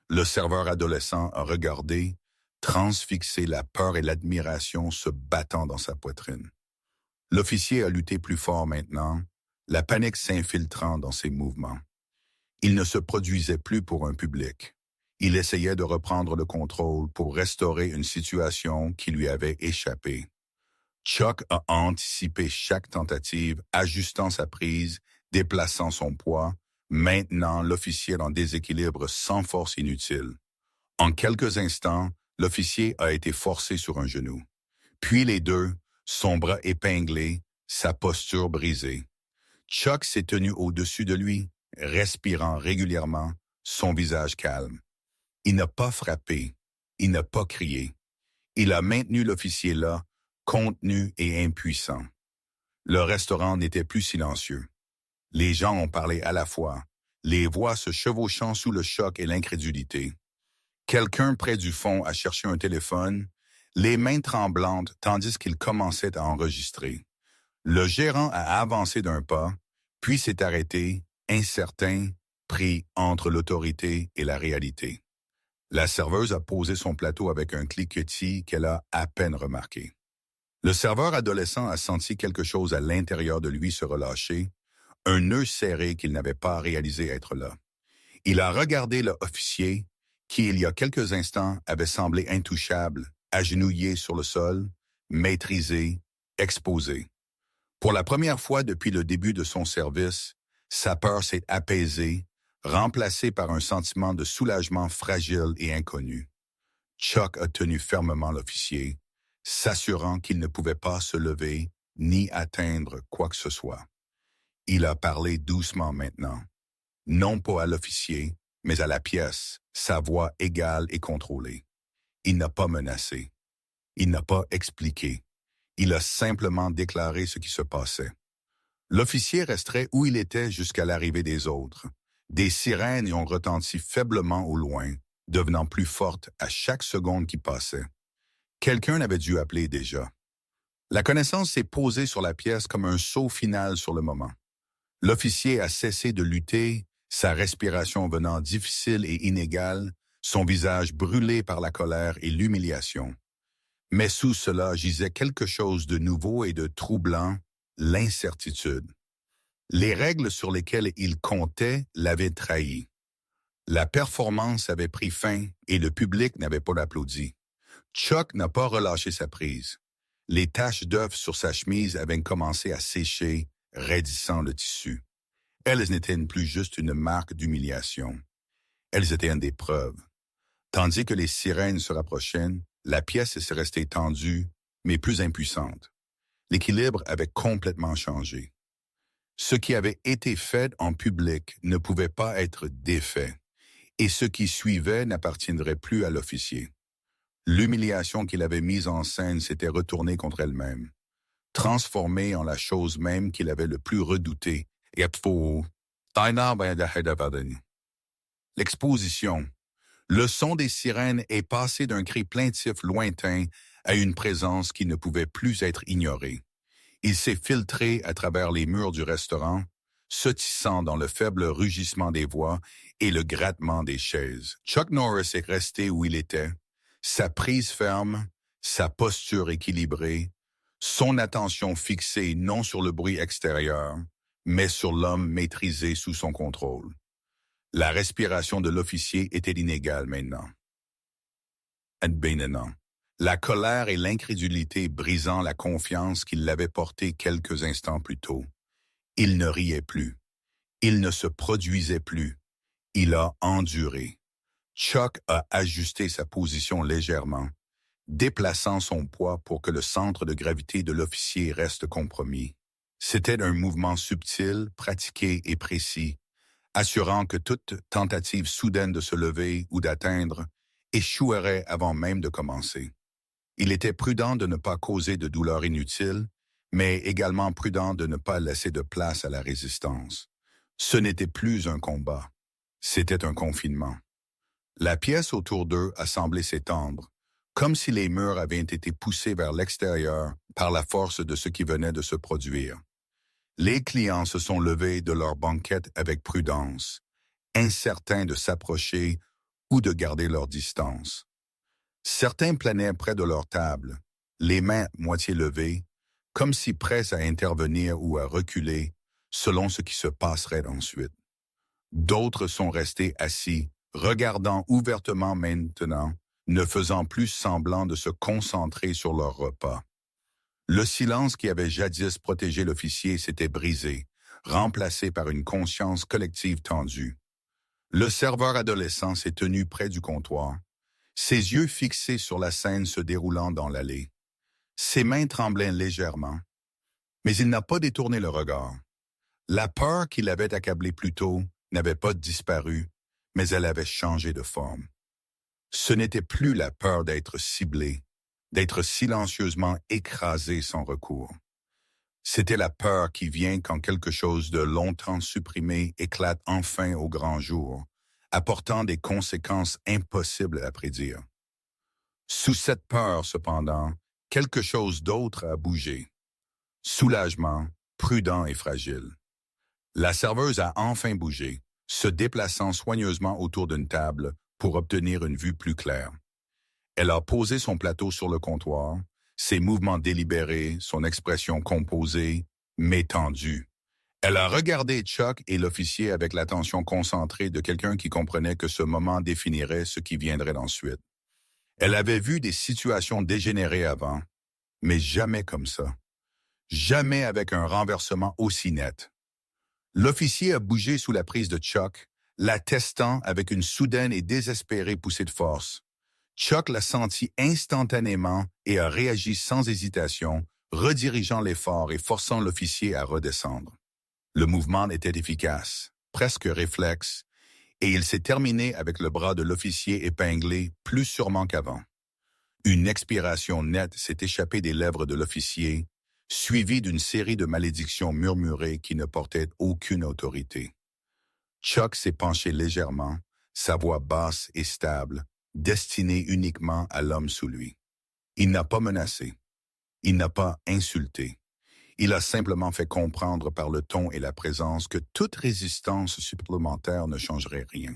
Speaker 1: Le serveur adolescent a regardé, transfixé, la peur et l'admiration se battant dans sa poitrine. L'officier a lutté plus fort maintenant, la panique s'infiltrant dans ses mouvements. Il ne se produisait plus pour un public. Il essayait de reprendre le contrôle pour restaurer une situation qui lui avait échappé. Chuck a anticipé chaque tentative, ajustant sa prise, déplaçant son poids, maintenant l'officier en déséquilibre sans force inutile. En quelques instants, l'officier a été forcé sur un genou. Puis les deux, son bras épinglé, sa posture brisée. Chuck s'est tenu au-dessus de lui, respirant régulièrement, son visage calme. Il n'a pas frappé, il n'a pas crié. Il a maintenu l'officier là, contenu et impuissant. Le restaurant n'était plus silencieux. Les gens ont parlé à la fois, les voix se chevauchant sous le choc et l'incrédulité. Quelqu'un près du fond a cherché un téléphone, les mains tremblantes tandis qu'il commençait à enregistrer. Le gérant a avancé d'un pas, puis s'est arrêté, incertain, pris entre l'autorité et la réalité. La serveuse a posé son plateau avec un cliquetis qu'elle a à peine remarqué. Le serveur adolescent a senti quelque chose à l'intérieur de lui se relâcher, un nœud serré qu'il n'avait pas réalisé être là. Il a regardé l'officier, qui il y a quelques instants avait semblé intouchable, agenouillé sur le sol, maîtrisé, exposé. Pour la première fois depuis le début de son service, sa peur s'est apaisée, remplacée par un sentiment de soulagement fragile et inconnu. Chuck a tenu fermement l'officier, s'assurant qu'il ne pouvait pas se lever ni atteindre quoi que ce soit. Il a parlé doucement maintenant, non pas à l'officier, mais à la pièce, sa voix égale et contrôlée. Il n'a pas menacé. Il n'a pas expliqué. Il a simplement déclaré ce qui se passait. L'officier resterait où il était jusqu'à l'arrivée des autres. Des sirènes y ont retenti faiblement au loin, devenant plus fortes à chaque seconde qui passait. Quelqu'un avait dû appeler déjà. La connaissance s'est posée sur la pièce comme un saut final sur le moment. L'officier a cessé de lutter, sa respiration venant difficile et inégale, son visage brûlé par la colère et l'humiliation. Mais sous cela gisait quelque chose de nouveau et de troublant, l'incertitude. Les règles sur lesquelles il comptait l'avaient trahi. La performance avait pris fin et le public n'avait pas applaudi. Chuck n'a pas relâché sa prise. Les taches d'œuf sur sa chemise avaient commencé à sécher, raidissant le tissu. Elles n'étaient plus juste une marque d'humiliation. Elles étaient une des preuves. Tandis que les sirènes se rapprochaient, la pièce s'est restée tendue, mais plus impuissante. L'équilibre avait complètement changé. Ce qui avait été fait en public ne pouvait pas être défait, et ce qui suivait n'appartiendrait plus à l'officier. L'humiliation qu'il avait mise en scène s'était retournée contre elle-même, transformée en la chose même qu'il avait le plus redoutée. L'exposition. Le son des sirènes est passé d'un cri plaintif lointain à une présence qui ne pouvait plus être ignorée. Il s'est filtré à travers les murs du restaurant, se tissant dans le faible rugissement des voix et le grattement des chaises. Chuck Norris est resté où il était, sa prise ferme, sa posture équilibrée, son attention fixée non sur le bruit extérieur, mais sur l'homme maîtrisé sous son contrôle. La respiration de l'officier était inégale maintenant. Adbenenant. La colère et l'incrédulité brisant la confiance qu'il l'avait portée quelques instants plus tôt. Il ne riait plus. Il ne se produisait plus. Il a enduré. Chuck a ajusté sa position légèrement, déplaçant son poids pour que le centre de gravité de l'officier reste compromis. C'était un mouvement subtil, pratiqué et précis, assurant que toute tentative soudaine de se lever ou d'atteindre échouerait avant même de commencer. Il était prudent de ne pas causer de douleur inutile, mais également prudent de ne pas laisser de place à la résistance. Ce n'était plus un combat, c'était un confinement. La pièce autour d'eux a semblé s'étendre, comme si les murs avaient été poussés vers l'extérieur par la force de ce qui venait de se produire. Les clients se sont levés de leur banquette avec prudence, incertains de s'approcher ou de garder leur distance. Certains planaient près de leur table, les mains moitié levées, comme si prêts à intervenir ou à reculer selon ce qui se passerait ensuite. D'autres sont restés assis, regardant ouvertement maintenant, ne faisant plus semblant de se concentrer sur leur repas. Le silence qui avait jadis protégé l'officier s'était brisé, remplacé par une conscience collective tendue. Le serveur adolescent s'est tenu près du comptoir, ses yeux fixés sur la scène se déroulant dans l'allée. Ses mains tremblaient légèrement, mais il n'a pas détourné le regard. La peur qui l'avait accablé plus tôt n'avait pas disparu, mais elle avait changé de forme. Ce n'était plus la peur d'être ciblé, d'être silencieusement écrasé sans recours. C'était la peur qui vient quand quelque chose de longtemps supprimé éclate enfin au grand jour, apportant des conséquences impossibles à prédire. Sous cette peur, cependant, quelque chose d'autre a bougé. Soulagement, prudent et fragile. La serveuse a enfin bougé, se déplaçant soigneusement autour d'une table pour obtenir une vue plus claire. Elle a posé son plateau sur le comptoir, ses mouvements délibérés, son expression composée, mais tendue. Elle a regardé Chuck et l'officier avec l'attention concentrée de quelqu'un qui comprenait que ce moment définirait ce qui viendrait ensuite. Elle avait vu des situations dégénérer avant, mais jamais comme ça. Jamais avec un renversement aussi net. L'officier a bougé sous la prise de Chuck, la testant avec une soudaine et désespérée poussée de force. Chuck l'a senti instantanément et a réagi sans hésitation, redirigeant l'effort et forçant l'officier à redescendre. Le mouvement était efficace, presque réflexe, et il s'est terminé avec le bras de l'officier épinglé plus sûrement qu'avant. Une expiration nette s'est échappée des lèvres de l'officier, suivie d'une série de malédictions murmurées qui ne portaient aucune autorité. Chuck s'est penché légèrement, sa voix basse et stable, destinée uniquement à l'homme sous lui. Il n'a pas menacé. Il n'a pas insulté. Il a simplement fait comprendre par le ton et la présence que toute résistance supplémentaire ne changerait rien.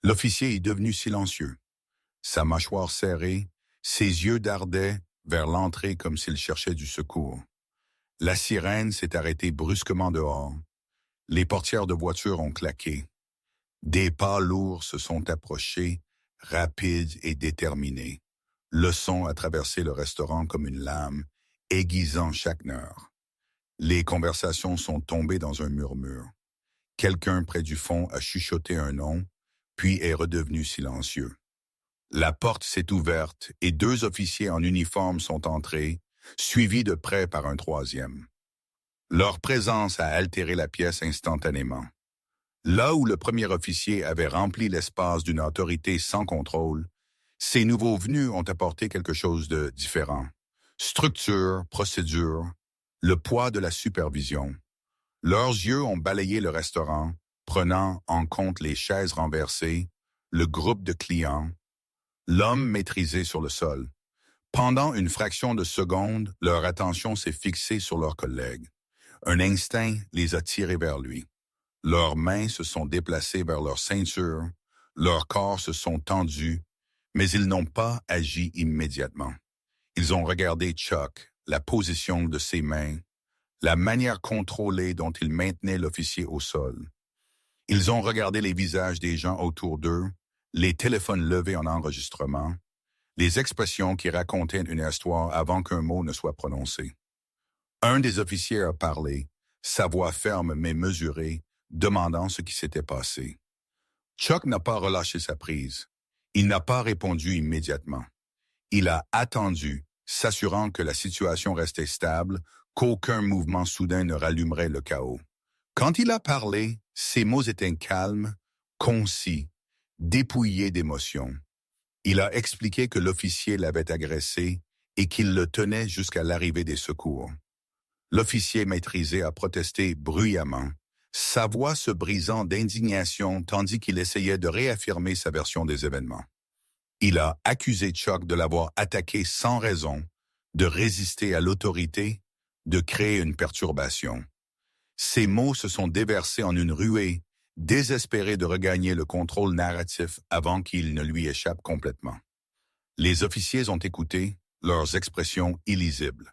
Speaker 1: L'officier est devenu silencieux. Sa mâchoire serrée, ses yeux dardaient vers l'entrée comme s'il cherchait du secours. La sirène s'est arrêtée brusquement dehors. Les portières de voiture ont claqué. Des pas lourds se sont approchés, rapides et déterminés. Le son a traversé le restaurant comme une lame, aiguisant chaque nerf. Les conversations sont tombées dans un murmure. Quelqu'un près du fond a chuchoté un nom, puis est redevenu silencieux. La porte s'est ouverte et 2 officiers en uniforme sont entrés, suivis de près par un 3e. Leur présence a altéré la pièce instantanément. Là où le premier officier avait rempli l'espace d'une autorité sans contrôle, ces nouveaux venus ont apporté quelque chose de différent. Structure, procédure, le poids de la supervision. Leurs yeux ont balayé le restaurant, prenant en compte les chaises renversées, le groupe de clients, l'homme maîtrisé sur le sol. Pendant une fraction de seconde, leur attention s'est fixée sur leur collègue. Un instinct les a tirés vers lui. Leurs mains se sont déplacées vers leur ceinture, leurs corps se sont tendus, mais ils n'ont pas agi immédiatement. Ils ont regardé Chuck, la position de ses mains, la manière contrôlée dont il maintenait l'officier au sol. Ils ont regardé les visages des gens autour d'eux, les téléphones levés en enregistrement, les expressions qui racontaient une histoire avant qu'un mot ne soit prononcé. Un des officiers a parlé, sa voix ferme mais mesurée, demandant ce qui s'était passé. Chuck n'a pas relâché sa prise. Il n'a pas répondu immédiatement. Il a attendu, s'assurant que la situation restait stable, qu'aucun mouvement soudain ne rallumerait le chaos. Quand il a parlé, ses mots étaient calmes, concis, dépouillés d'émotion. Il a expliqué que l'officier l'avait agressé et qu'il le tenait jusqu'à l'arrivée des secours. L'officier maîtrisé a protesté bruyamment, sa voix se brisant d'indignation tandis qu'il essayait de réaffirmer sa version des événements. Il a accusé Chuck de l'avoir attaqué sans raison, de résister à l'autorité, de créer une perturbation. Ces mots se sont déversés en une ruée, désespéré de regagner le contrôle narratif avant qu'il ne lui échappe complètement. Les officiers ont écouté, leurs expressions illisibles.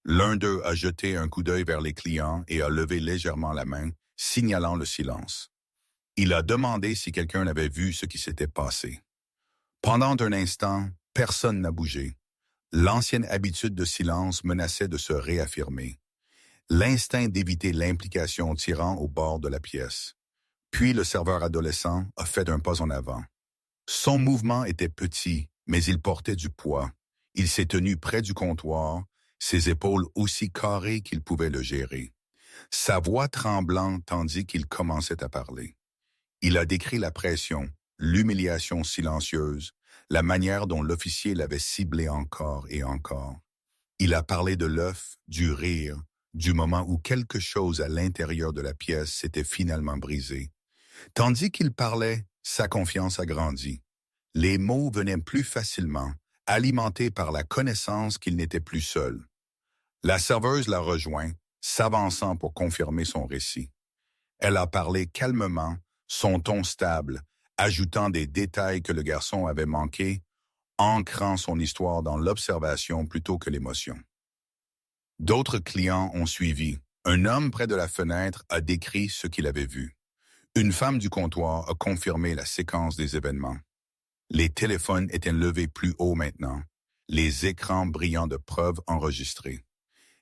Speaker 1: L'un d'eux a jeté un coup d'œil vers les clients et a levé légèrement la main, signalant le silence. Il a demandé si quelqu'un avait vu ce qui s'était passé. Pendant un instant, personne n'a bougé. L'ancienne habitude de silence menaçait de se réaffirmer. L'instinct d'éviter l'implication tirant au bord de la pièce. Puis le serveur adolescent a fait un pas en avant. Son mouvement était petit, mais il portait du poids. Il s'est tenu près du comptoir, ses épaules aussi carrées qu'il pouvait le gérer. Sa voix tremblante tandis qu'il commençait à parler. Il a décrit la pression, l'humiliation silencieuse, la manière dont l'officier l'avait ciblé encore et encore. Il a parlé de l'œuf, du rire, du moment où quelque chose à l'intérieur de la pièce s'était finalement brisé. Tandis qu'il parlait, sa confiance a grandi. Les mots venaient plus facilement, alimentés par la connaissance qu'il n'était plus seul. La serveuse l'a rejoint, s'avançant pour confirmer son récit. Elle a parlé calmement, son ton stable, ajoutant des détails que le garçon avait manqués, ancrant son histoire dans l'observation plutôt que l'émotion. D'autres clients ont suivi. Un homme près de la fenêtre a décrit ce qu'il avait vu. Une femme du comptoir a confirmé la séquence des événements. Les téléphones étaient levés plus haut maintenant, les écrans brillant de preuves enregistrées.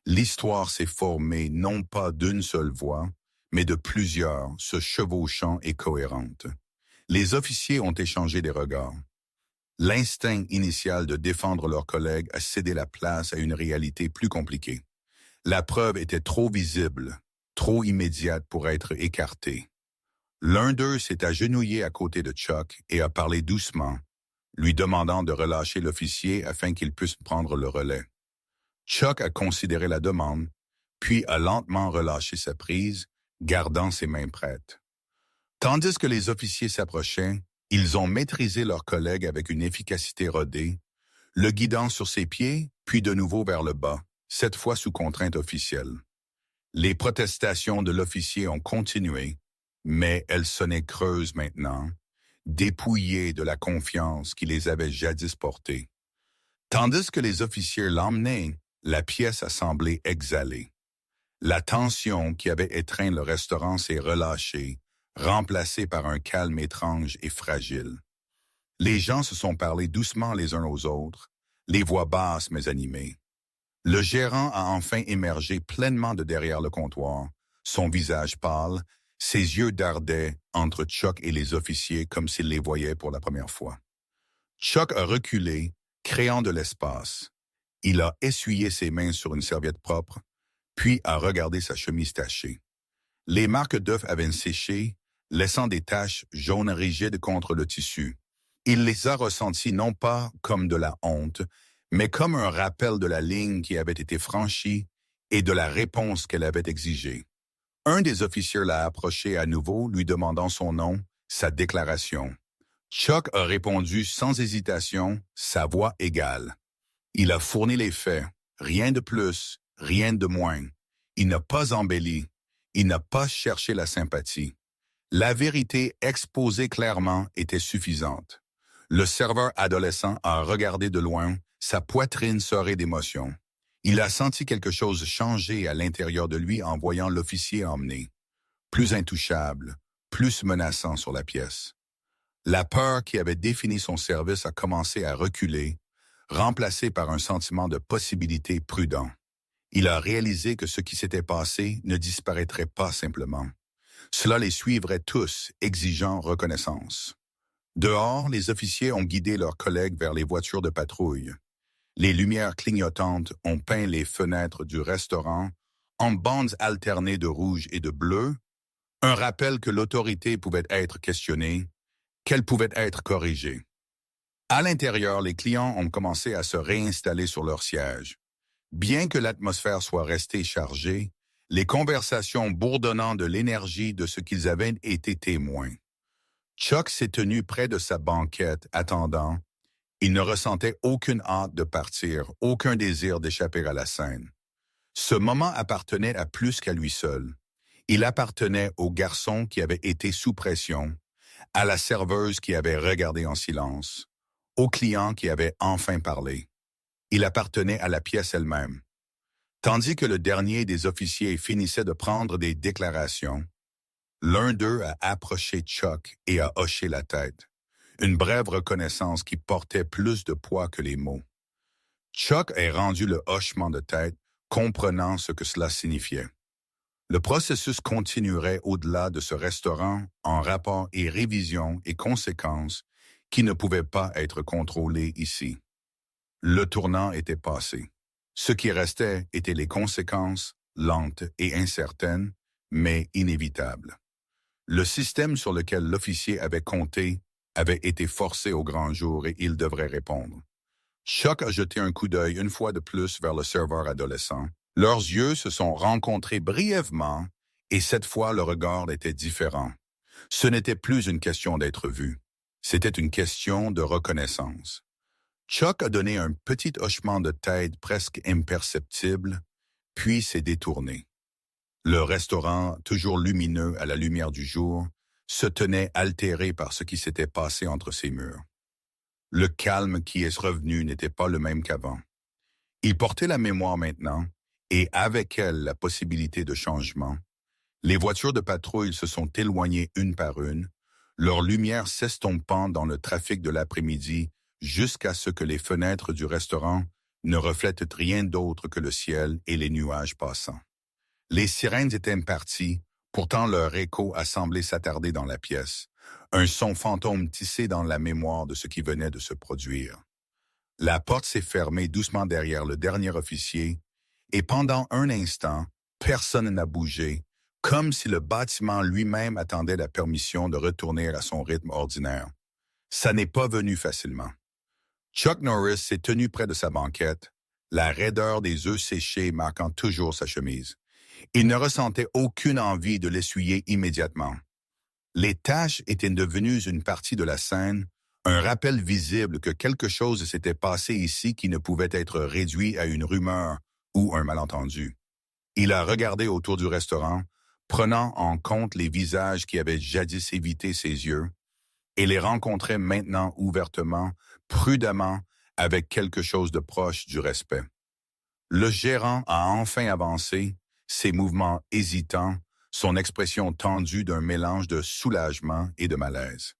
Speaker 1: L'histoire s'est formée non pas d'une seule voix, mais de plusieurs, se chevauchant et cohérentes. Les officiers ont échangé des regards. L'instinct initial de défendre leurs collègues a cédé la place à une réalité plus compliquée. La preuve était trop visible, trop immédiate pour être écartée. L'un d'eux s'est agenouillé à côté de Chuck et a parlé doucement, lui demandant de relâcher l'officier afin qu'il puisse prendre le relais. Chuck a considéré la demande, puis a lentement relâché sa prise, gardant ses mains prêtes. Tandis que les officiers s'approchaient, ils ont maîtrisé leur collègue avec une efficacité rodée, le guidant sur ses pieds, puis de nouveau vers le bas, cette fois sous contrainte officielle. Les protestations de l'officier ont continué, mais elles sonnaient creuses maintenant, dépouillées de la confiance qui les avait jadis portées. Tandis que les officiers l'emmenaient, la pièce a semblé exhaler. La tension qui avait étreint le restaurant s'est relâchée, remplacée par un calme étrange et fragile. Les gens se sont parlé doucement les uns aux autres, les voix basses mais animées. Le gérant a enfin émergé pleinement de derrière le comptoir, son visage pâle, ses yeux dardaient entre Chuck et les officiers comme s'il les voyait pour la première fois. Chuck a reculé, créant de l'espace. Il a essuyé ses mains sur une serviette propre, puis a regardé sa chemise tachée. Les marques d'œufs avaient séché, laissant des taches jaunes rigides contre le tissu. Il les a ressenties non pas comme de la honte, mais comme un rappel de la ligne qui avait été franchie et de la réponse qu'elle avait exigée. Un des officiers l'a approché à nouveau, lui demandant son nom, sa déclaration. Chuck a répondu sans hésitation, sa voix égale. Il a fourni les faits, rien de plus, rien de moins. Il n'a pas embelli, il n'a pas cherché la sympathie. La vérité exposée clairement était suffisante. Le serveur adolescent a regardé de loin, sa poitrine serrée d'émotion. Il a senti quelque chose changer à l'intérieur de lui en voyant l'officier emmener. Plus intouchable, plus menaçant sur la pièce. La peur qui avait défini son service a commencé à reculer, remplacée par un sentiment de possibilité prudent. Il a réalisé que ce qui s'était passé ne disparaîtrait pas simplement. Cela les suivrait tous, exigeant reconnaissance. Dehors, les officiers ont guidé leurs collègues vers les voitures de patrouille. Les lumières clignotantes ont peint les fenêtres du restaurant en bandes alternées de rouge et de bleu, un rappel que l'autorité pouvait être questionnée, qu'elle pouvait être corrigée. À l'intérieur, les clients ont commencé à se réinstaller sur leurs sièges. Bien que l'atmosphère soit restée chargée, les conversations bourdonnant de l'énergie de ce qu'ils avaient été témoins. Chuck s'est tenu près de sa banquette, attendant. Il ne ressentait aucune hâte de partir, aucun désir d'échapper à la scène. Ce moment appartenait à plus qu'à lui seul. Il appartenait au garçon qui avait été sous pression, à la serveuse qui avait regardé en silence, au client qui avait enfin parlé. Il appartenait à la pièce elle-même. Tandis que le dernier des officiers finissait de prendre des déclarations, l'un d'eux a approché Chuck et a hoché la tête. Une brève reconnaissance qui portait plus de poids que les mots. Chuck a rendu le hochement de tête, comprenant ce que cela signifiait. Le processus continuerait au-delà de ce restaurant en rapport et révision et conséquences qui ne pouvaient pas être contrôlées ici. Le tournant était passé. Ce qui restait étaient les conséquences, lentes et incertaines, mais inévitables. Le système sur lequel l'officier avait compté avait été forcé au grand jour et il devrait répondre. Chuck a jeté un coup d'œil une fois de plus vers le serveur adolescent. Leurs yeux se sont rencontrés brièvement et cette fois le regard était différent. Ce n'était plus une question d'être vu. C'était une question de reconnaissance. Chuck a donné un petit hochement de tête presque imperceptible, puis s'est détourné. Le restaurant, toujours lumineux à la lumière du jour, se tenait altéré par ce qui s'était passé entre ses murs. Le calme qui est revenu n'était pas le même qu'avant. Il portait la mémoire maintenant, et avec elle la possibilité de changement. Les voitures de patrouille se sont éloignées une par une, leurs lumières s'estompant dans le trafic de l'après-midi jusqu'à ce que les fenêtres du restaurant ne reflètent rien d'autre que le ciel et les nuages passants. Les sirènes étaient parties, pourtant leur écho a semblé s'attarder dans la pièce, un son fantôme tissé dans la mémoire de ce qui venait de se produire. La porte s'est fermée doucement derrière le dernier officier, et pendant un instant, personne n'a bougé, comme si le bâtiment lui-même attendait la permission de retourner à son rythme ordinaire. Ça n'est pas venu facilement. Chuck Norris s'est tenu près de sa banquette, la raideur des œufs séchés marquant toujours sa chemise. Il ne ressentait aucune envie de l'essuyer immédiatement. Les taches étaient devenues une partie de la scène, un rappel visible que quelque chose s'était passé ici qui ne pouvait être réduit à une rumeur ou un malentendu. Il a regardé autour du restaurant, prenant en compte les visages qui avaient jadis évité ses yeux, et les rencontrait maintenant ouvertement, prudemment, avec quelque chose de proche du respect. Le gérant a enfin avancé, ses mouvements hésitants, son expression tendue d'un mélange de soulagement et de malaise.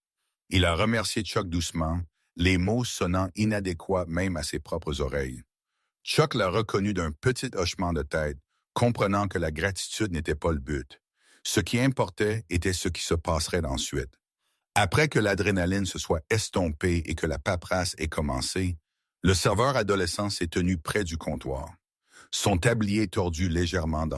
Speaker 1: Il a remercié Chuck doucement, les mots sonnant inadéquats même à ses propres oreilles. Chuck l'a reconnu d'un petit hochement de tête, comprenant que la gratitude n'était pas le but. Ce qui importait était ce qui se passerait ensuite. Après que l'adrénaline se soit estompée et que la paperasse ait commencé, le serveur adolescent s'est tenu près du comptoir, son tablier tordu légèrement dans